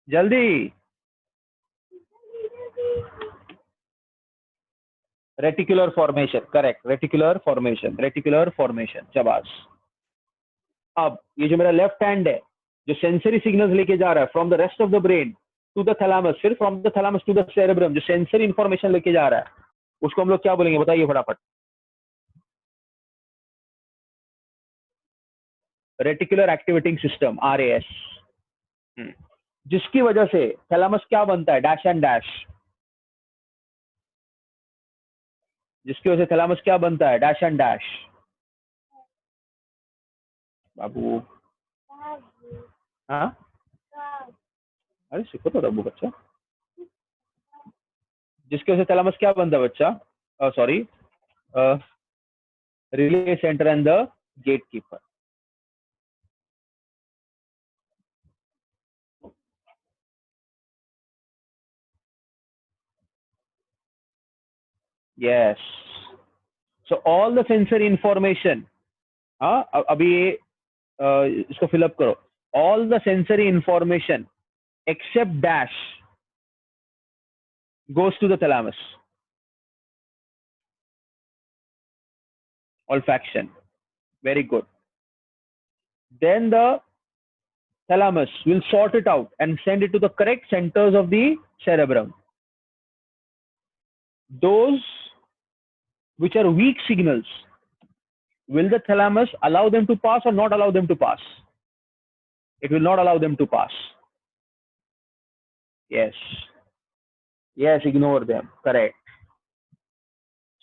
जल्दी। Reticular formation, correct, reticular formation, reticular formation, शाबाश। अब ये जो मेरा लेफ्ट हैंड है, जो सेंसरी सिग्नल्स लेके जा रहा है from the rest of the brain to the thalamus, फिर from the thalamus to the cerebrum, जो सेंसरी इंफॉर्मेशन लेके जा रहा है, उसको हम लोग क्या बोलेंगे? बताइए फटाफट। Reticular activating system, RAS. जिसकी वजह से थैलामस क्या बनता है? Dash and dash. जिसकी वजह से थैलामस क्या बनता है? Dash and dash. बाबू, हाँ, अरे सीखो तो बाबू बच्चा। जिसकी वजह से थैलामस क्या बनता है बच्चा? Sorry, relay centre and the gate keeper. Yes, so all the sensory information, हाँ अभी ये इसको फिलअप करो। All the sensory information except dash goes to the thalamus. Olfaction, very good. Then the thalamus will sort it out and send it to the correct centers of the cerebrum. Those which are weak signals, will the thalamus allow them to pass or not allow them to pass? It will not allow them to pass. Yes, yes, ignore them, correct.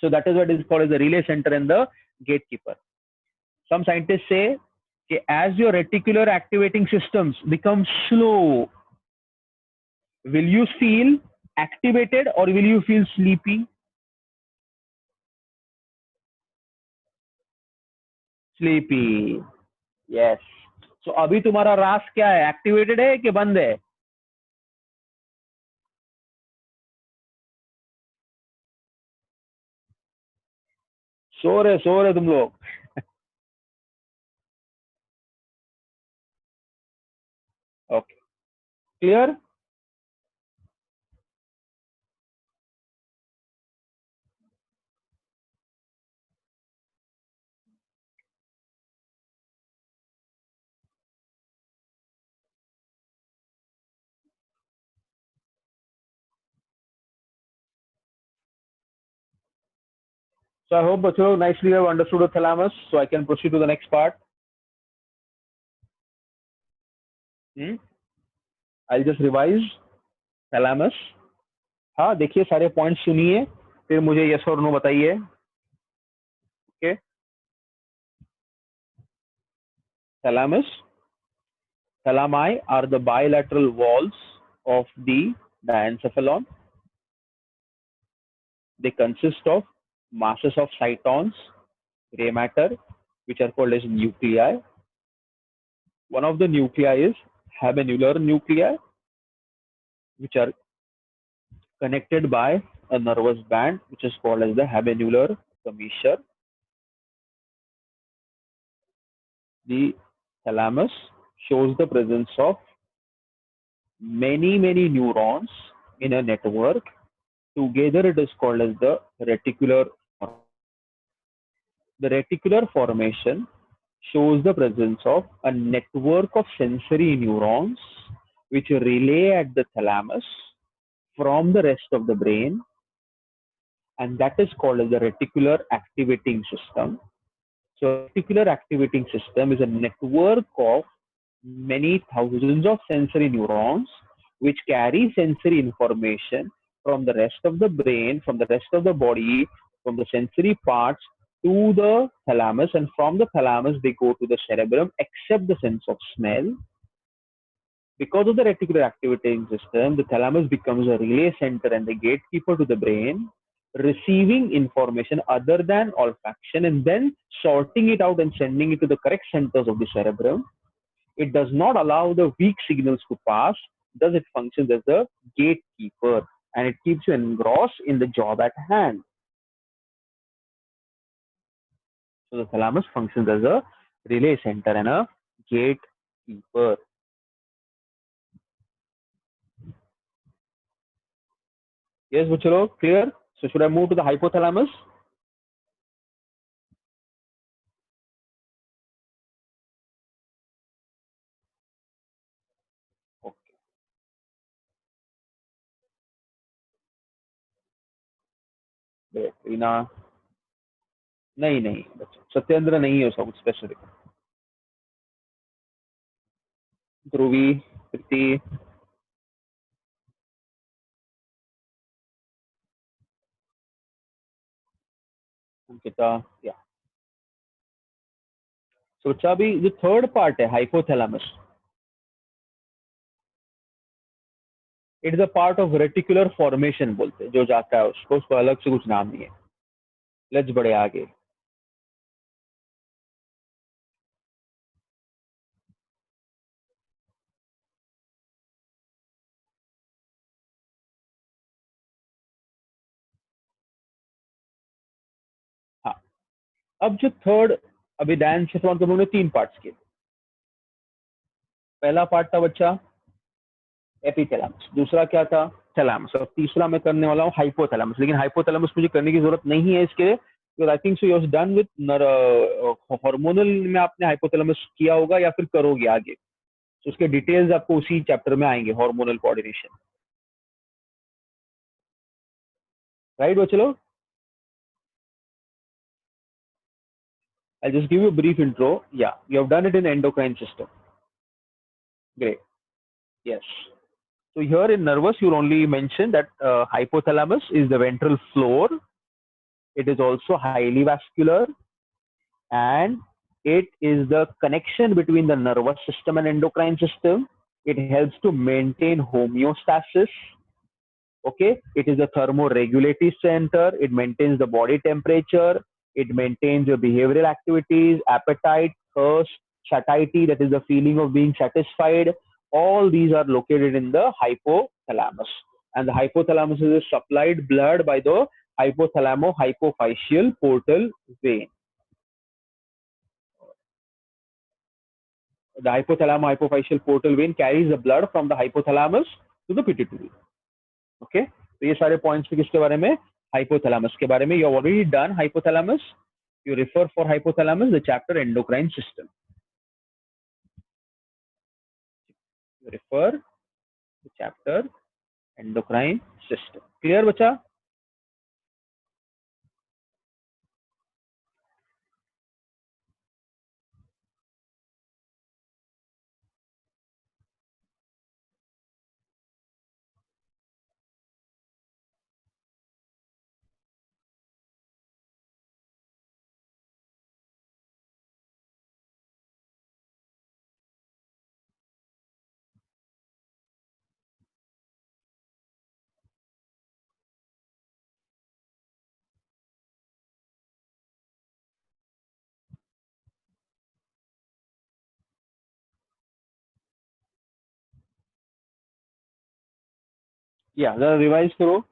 So that is what is called as the relay center and the gatekeeper. Some scientists say that as your reticular activating systems become slow, will you feel activated or will you feel sleepy? Sleepy. Yes. So अभी तुम्हारा रास क्या है? Activated है कि बंद है? सो रहे तुम लोग. Okay. Clear? So I hope bachcho nicely have understood the thalamus. So I can proceed to the next part. I'll just revise thalamus. हाँ देखिए सारे पॉइंट्स सुनिए फिर मुझे यस और नो बताइए. Okay. Thalamus. Thalami are the bilateral walls of the diencephalon. They consist of masses of cytons, gray matter, which are called as nuclei. One of the nuclei is habenular nuclei, which are connected by a nervous band, which is called as the habenular commissure. The thalamus shows the presence of many neurons in a network. Together it is called as the reticular. The reticular formation shows the presence of a network of sensory neurons which relay at the thalamus from the rest of the brain, and that is called as the reticular activating system. So reticular activating system is a network of many thousands of sensory neurons which carry sensory information from the rest of the brain, from the rest of the body, from the sensory parts to the thalamus, and from the thalamus they go to the cerebrum except the sense of smell. Because of the reticular activating system, the thalamus becomes a relay center and the gatekeeper to the brain, receiving information other than olfaction and then sorting it out and sending it to the correct centers of the cerebrum. It does not allow the weak signals to pass, thus it functions as a gatekeeper and it keeps you engrossed in the job at hand. So the thalamus functions as a relay center and a gatekeeper. Yes, Buchalo, clear? So should I move to the hypothalamus? Okay. Great. Reena. नहीं सत्येंद्र नहीं है उसका कुछ specific. ध्रुवी, प्रीति, अंकिता, या. So बच्चा अभी जो third part है hypothalamus, it is a part of reticular formation बोलते हैं जो जाता है उसको अलग से कुछ नाम नहीं है. लेट्स बढ़े आगे. हाँ, अब जो थर्ड अभी डायनसेफलॉन के उन्होंने 3 पार्ट्स किए. पहला पार्ट था बच्चा एपिथैलेमस, दूसरा क्या था थैलेमस, और तीसरा मैं करने वाला हूँ हाइपोथैलेमस. लेकिन हाइपोथैलेमस मुझे करने की जरूरत नहीं है इसके, I think so you have done with hormonal में आपने हाइपोथैलेमस किया होगा या फिर करोगे आगे. तो उसके डिटेल्स आपको उसी चैप्टर में आएंगे, हार्मोनल कोऑर्डिनेशन. राइट बच्चों? I'll just give you a brief intro. Yeah, you have done it in endocrine system. Great. Yes. So here in nervous, you'll only mention that hypothalamus is the ventral floor. It is also highly vascular. and it is the connection between the nervous system and endocrine system. It helps to maintain homeostasis. Okay, it is a thermoregulatory center. It maintains the body temperature. It maintains your behavioral activities, appetite, thirst, satiety, that is the feeling of being satisfied. All these are located in the hypothalamus. And the hypothalamus is supplied blood by the hypothalamo-hypophyseal portal vein. The hypothalamo-hypophyseal portal vein carries the blood from the hypothalamus to the pituitary. Okay, तो ये सारे points किसके बारे में? Hypothalamus के बारे में. You already done hypothalamus. You refer for hypothalamus the chapter endocrine system. You refer the chapter endocrine system. Clear बच्चा? Yeah, जरा रिवाइज करो.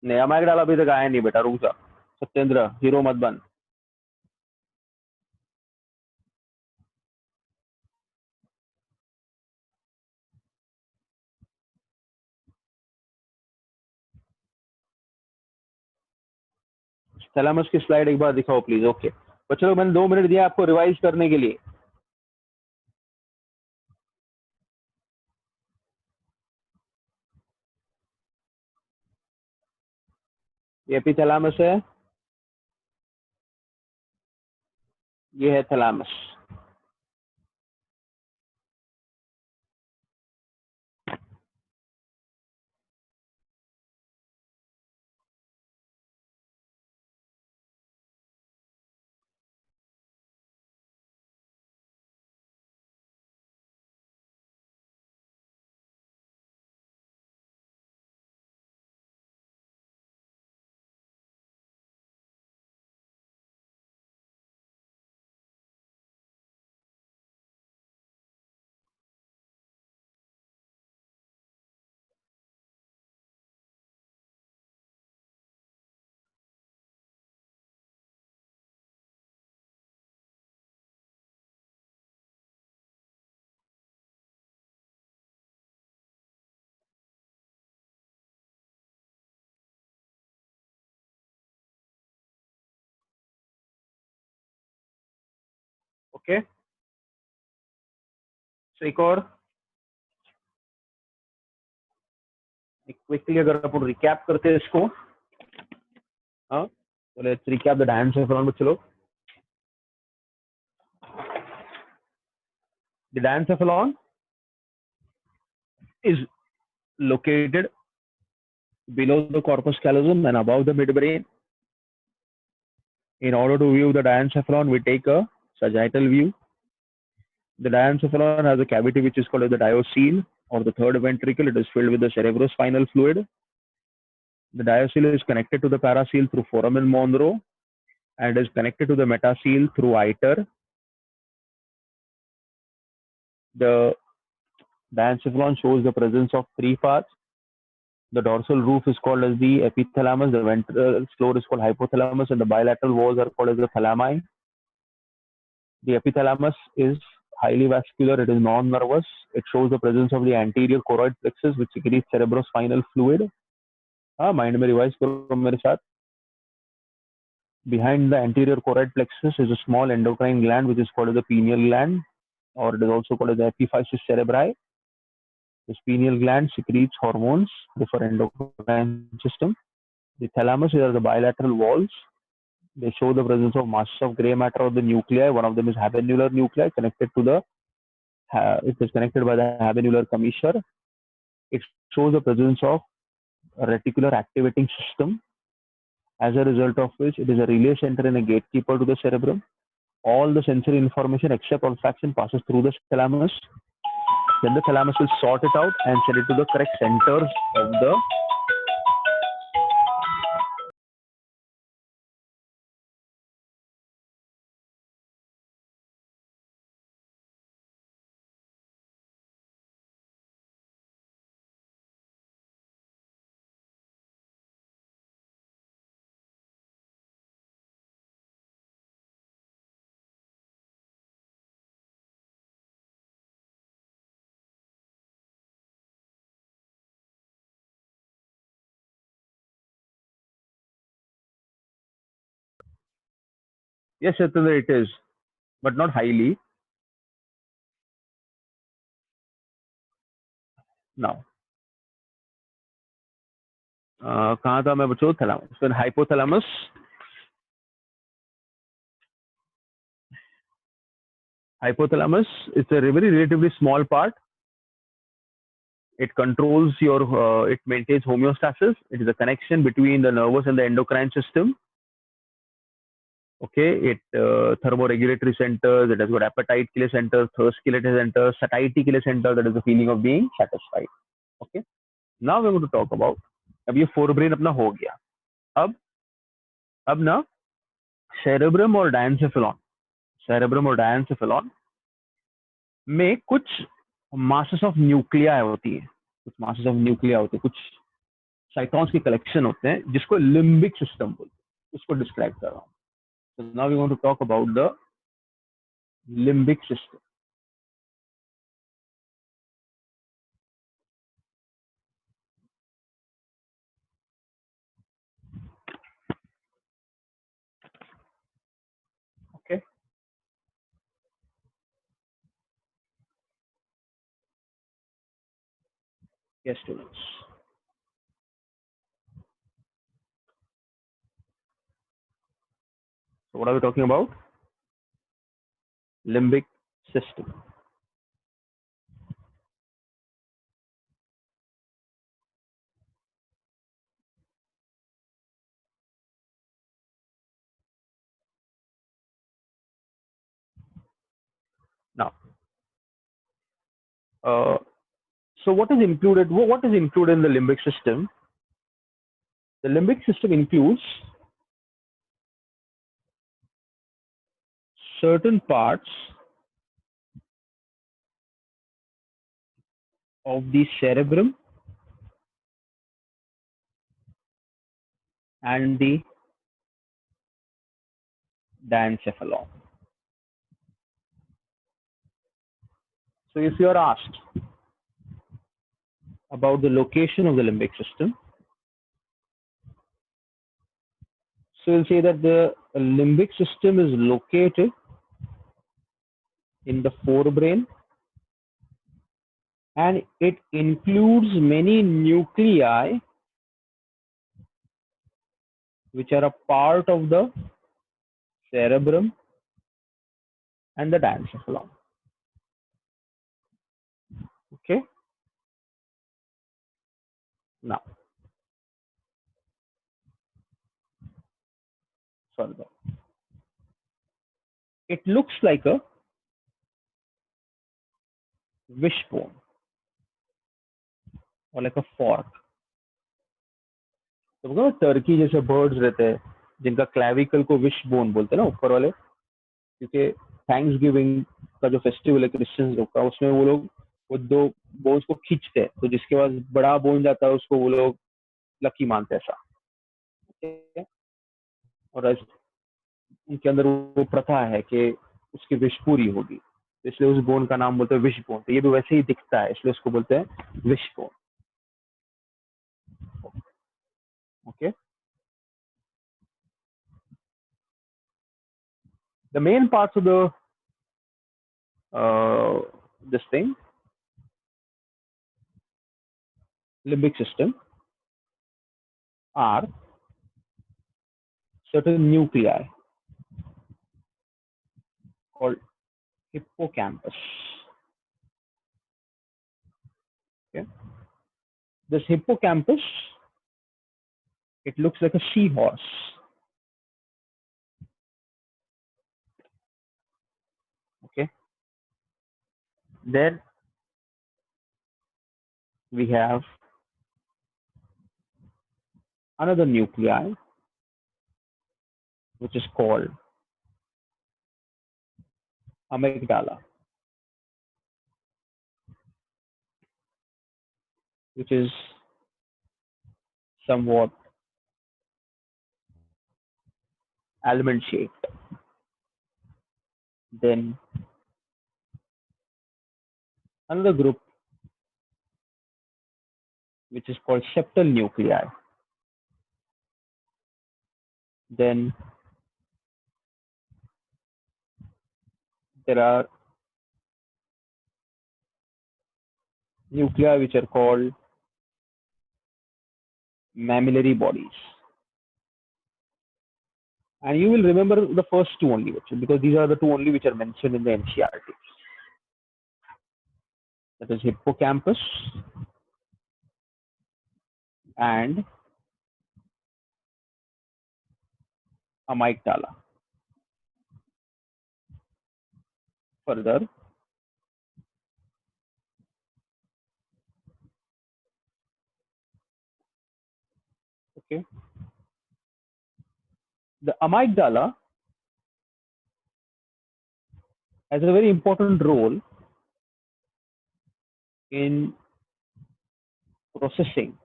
नया माइक डाला अभी तक आया नहीं बेटा, रुक जा. सत्येंद्र, हीरो मत बन. थैलेमस की स्लाइड एक बार दिखाओ प्लीज. ओके बच्चों, मैंने 2 मिनट दिया आपको रिवाइज करने के लिए. ये एपिथैलेमस है, ये है थैलेमस. ओके, सो एक और क्विकली अगर अपन रिकैप करते हैं इसको. हाँ, so let's recap the diencephalon बच्चे लोग. The diencephalon is located below the corpus callosum and above the midbrain. In order to view the diencephalon, we take a sagittal view. The diencephalon has a cavity which is called the diocele or the third ventricle. It is filled with the cerebrospinal fluid. The diocele is connected to the paracele through foramen Monro and is connected to the metacele through iter. The diencephalon shows the presence of 3 parts. The dorsal roof is called as the epithalamus, the ventral floor is called hypothalamus, and the bilateral walls are called as the thalami. The epithalamus is highly vascular, it is non-nervous, it shows the presence of the anterior choroid plexus which secretes cerebrospinal fluid. हाँ mind में revise करो मेरे साथ. Behind the anterior choroid plexus is a small endocrine gland which is called the pineal gland, or it is also called the epiphysis cerebri. This pineal gland secretes hormones for endocrine system. The thalamus are the bilateral walls. They show the presence of masses of gray matter of the nuclei. One of them is habenular nuclei connected to the it is connected by the habenular commissure. It shows the presence of a reticular activating system, as a result of which it is a relay center and a gatekeeper to the cerebrum. All the sensory information except olfaction passes through the thalamus. Then the thalamus will sort it out and send it to the correct centers of the yes, Satyendra, it is, but not highly. Now, कहाँ था मैं बच्चों? Thalamus. Then hypothalamus. Hypothalamus is a very relatively small part. It controls your, it maintains homeostasis. It is a connection between the nervous and the endocrine system. Okay, it thermoregulatory centers. It has got appetite के लिए centers, thirst के लिए centers, satiety के लिए center. That is the feeling of being satisfied. Okay. Now we're going to talk about. अब ये forebrain अपना हो गया. अब ना cerebrum और diencephalon में कुछ masses of nuclei होती है. कुछ साइटॉन्स के कलेक्शन होते हैं जिसको लिम्बिक सिस्टम बोलते हैं. उसको डिस्क्राइब कर रहा हूँ. So now we want to talk about the limbic system. Okay. Yes, students. So what are we talking about? Limbic system. Now, so what is included? What is included in the limbic system? The limbic system includes certain parts of the cerebrum and the diencephalon. So if you are asked about the location of the limbic system, so you'll say that the limbic system is located in the forebrain, and it includes many nuclei which are a part of the cerebrum and the diencephalon. Okay. Now, further, it looks like a wishbone or like a fork. तो Turkey जैसे birds रहते हैं जिनका clavicle को wish bone बोलते हैं ना ऊपर वाले, क्योंकि थैंक्स गिविंग का जो फेस्टिवल है क्रिश्चियंस लोग का, उसमें वो लोग वो दो बोन्स को खींचते हैं, तो जिसके पास बड़ा बोन जाता है उसको वो लोग लकी मानते हैं ऐसा. और उनके अंदर वो प्रथा है कि उसकी विश पूरी होगी. तो इसलिए उस बोन का नाम बोलते हैं विश बोन। तो ये भी वैसे ही दिखता है, इसलिए उसको बोलते हैं wish bone. Okay, the main parts of the this thing limbic system are certain nuclei called hippocampus. Okay, this hippocampus, it looks like a seahorse. Okay, then we have another nuclei which is called amygdala, which is somewhat almond shaped. Then another group which is called septal nuclei. Then there are nuclei which are called mammillary bodies. And you will remember the first two only, because these are the two only which are mentioned in the NCERT. That is hippocampus and amygdala. Further, okay, the amygdala has a very important role in processing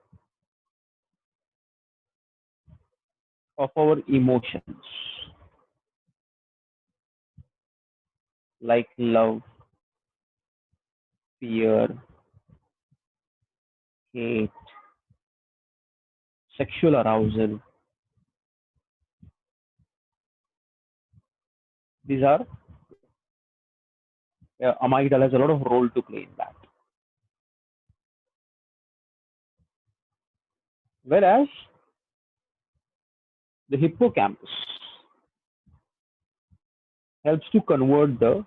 of our emotions like love, fear, hate, sexual arousal. These are amygdala has a lot of role to play in that. Whereas the hippocampus helps to convert the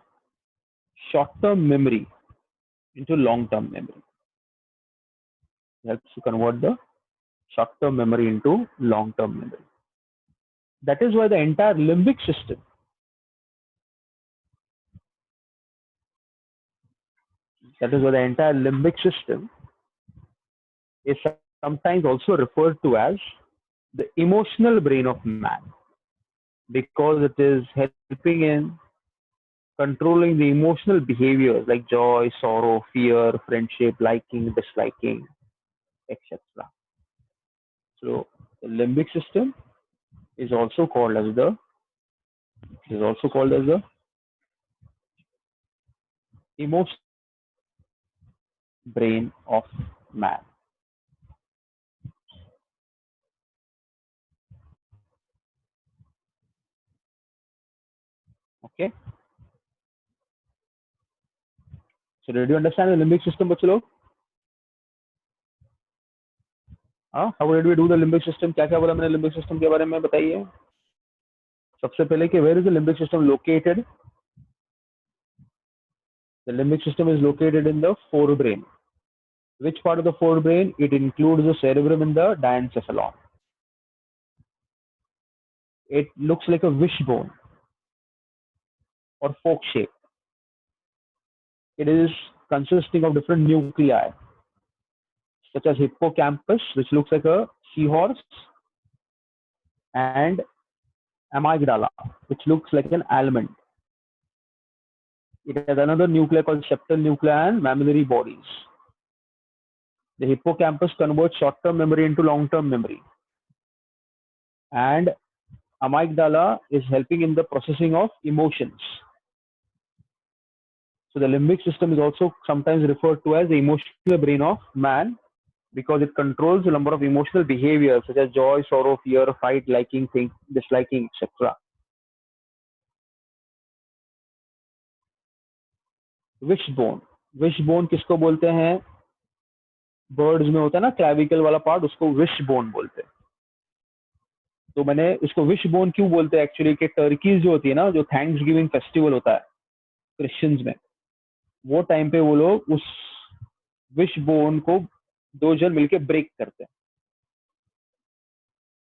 short-term memory into long-term memory. Helps to convert the short-term memory into long-term memory. That is why the entire limbic system is sometimes also referred to as the emotional brain of man, because it is helping in controlling the emotional behaviors like joy, sorrow, fear, friendship, liking, disliking, etc. So the limbic system is also called as the emotional brain of man. Okay. So did you understand the limbic system, बच्चे लोग? How did we do the limbic system? क्या क्या बोला मैंने limbic system के बारे में, बताइए. सबसे पहले कि where is the limbic system located? The limbic system is located in the forebrain. Which part of the forebrain? It includes the cerebrum in the diencephalon. It looks like a wishbone or fork shape. It is consisting of different nuclei, such as hippocampus, which looks like a seahorse, and amygdala, which looks like an almond. It has another nuclei called septal nuclei and mammillary bodies. The hippocampus converts short-term memory into long-term memory, and amygdala is helping in the processing of emotions. So the limbic system is also sometimes referred to as the emotional brain of man because it controls a number of emotional behaviors such as joy, sorrow, fear, fight, liking, think, disliking, etc. Wishbone, wishbone किसको बोलते हैं? Birds में होता है ना clavicle वाला part, उसको wishbone बोलते हैं। तो मैंने उसको विशबोन क्यों बोलते हैं एक्चुअली कि टर्कीज जो होती है ना, जो थैंक्स गिविंग फेस्टिवल होता है क्रिश्चियंस में, वो टाइम पे वो लोग उस विशबोन को दो जन मिलके ब्रेक करते हैं,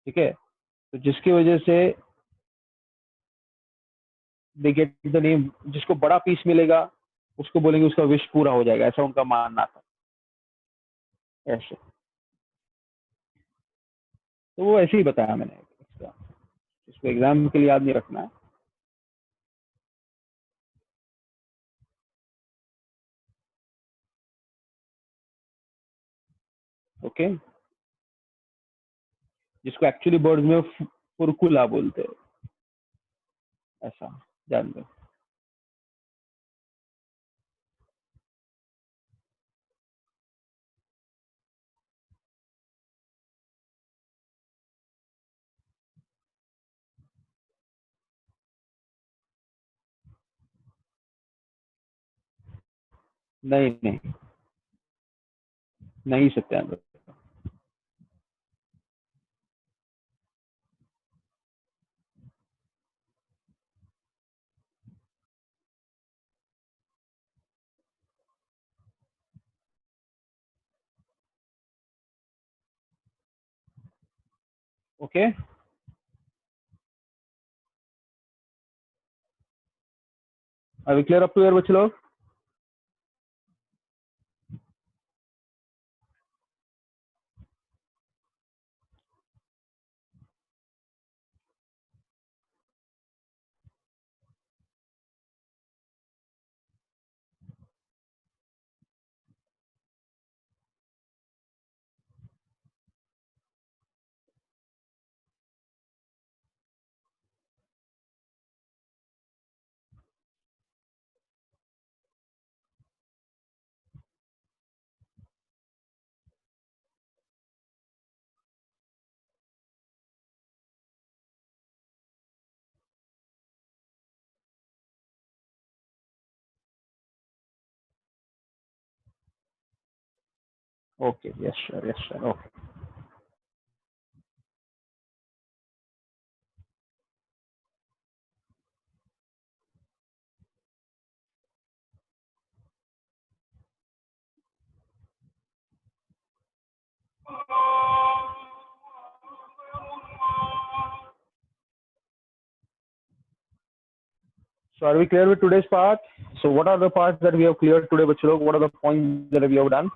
ठीक है? तो जिसकी वजह से दे गेट द नेम, जिसको बड़ा पीस मिलेगा उसको बोलेंगे उसका विश पूरा हो जाएगा, ऐसा उनका मानना था। ऐसे तो वो ऐसे ही बताया मैंने इसका, इसको एग्जाम के लिए याद नहीं रखना है। ओके, जिसको एक्चुअली बर्ड्स में फुरकुला बोलते हैं, ऐसा जान लो। नहीं नहीं नहीं सत्याग्रह। ओके, अभी क्लियर अप टू ईयर बच्चे लोग? Okay, yes sir, okay. So are we clear with today's part? So what are the parts that we have cleared today, बच्चे लोग? What are the points that we have done?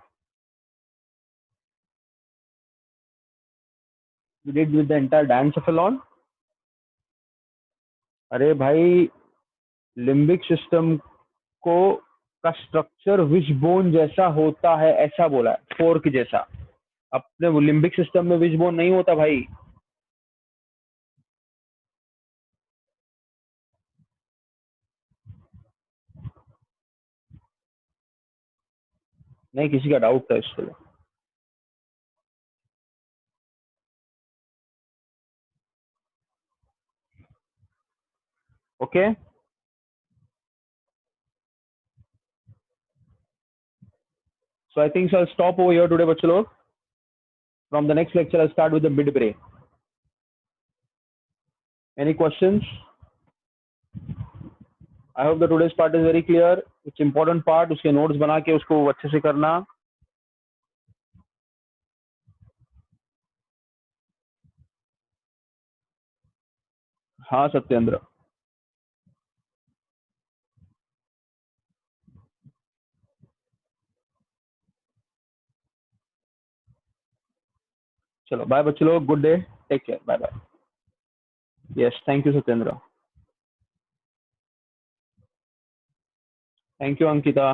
We did with the entire diencephalon. अरे भाई, limbic system को का structure wishbone जैसा होता है, ऐसा बोला है, फोर्क जैसा। अपने लिम्बिक सिस्टम में विशबोन नहीं होता भाई। नहीं, किसी का डाउट था इसके लिए। Okay, so I think so I'll stop over here today, बच्चे लोग. From the next lecture I'll start with the midbrain. Any questions? I hope that today's part is very clear. It's important part, उसके notes बना के उसको अच्छे से करना। हाँ सत्येंद्र, चलो बाय बच्चे लोग, good day, take care, bye bye. Yes, thank you Satyendra, thank you Ankita.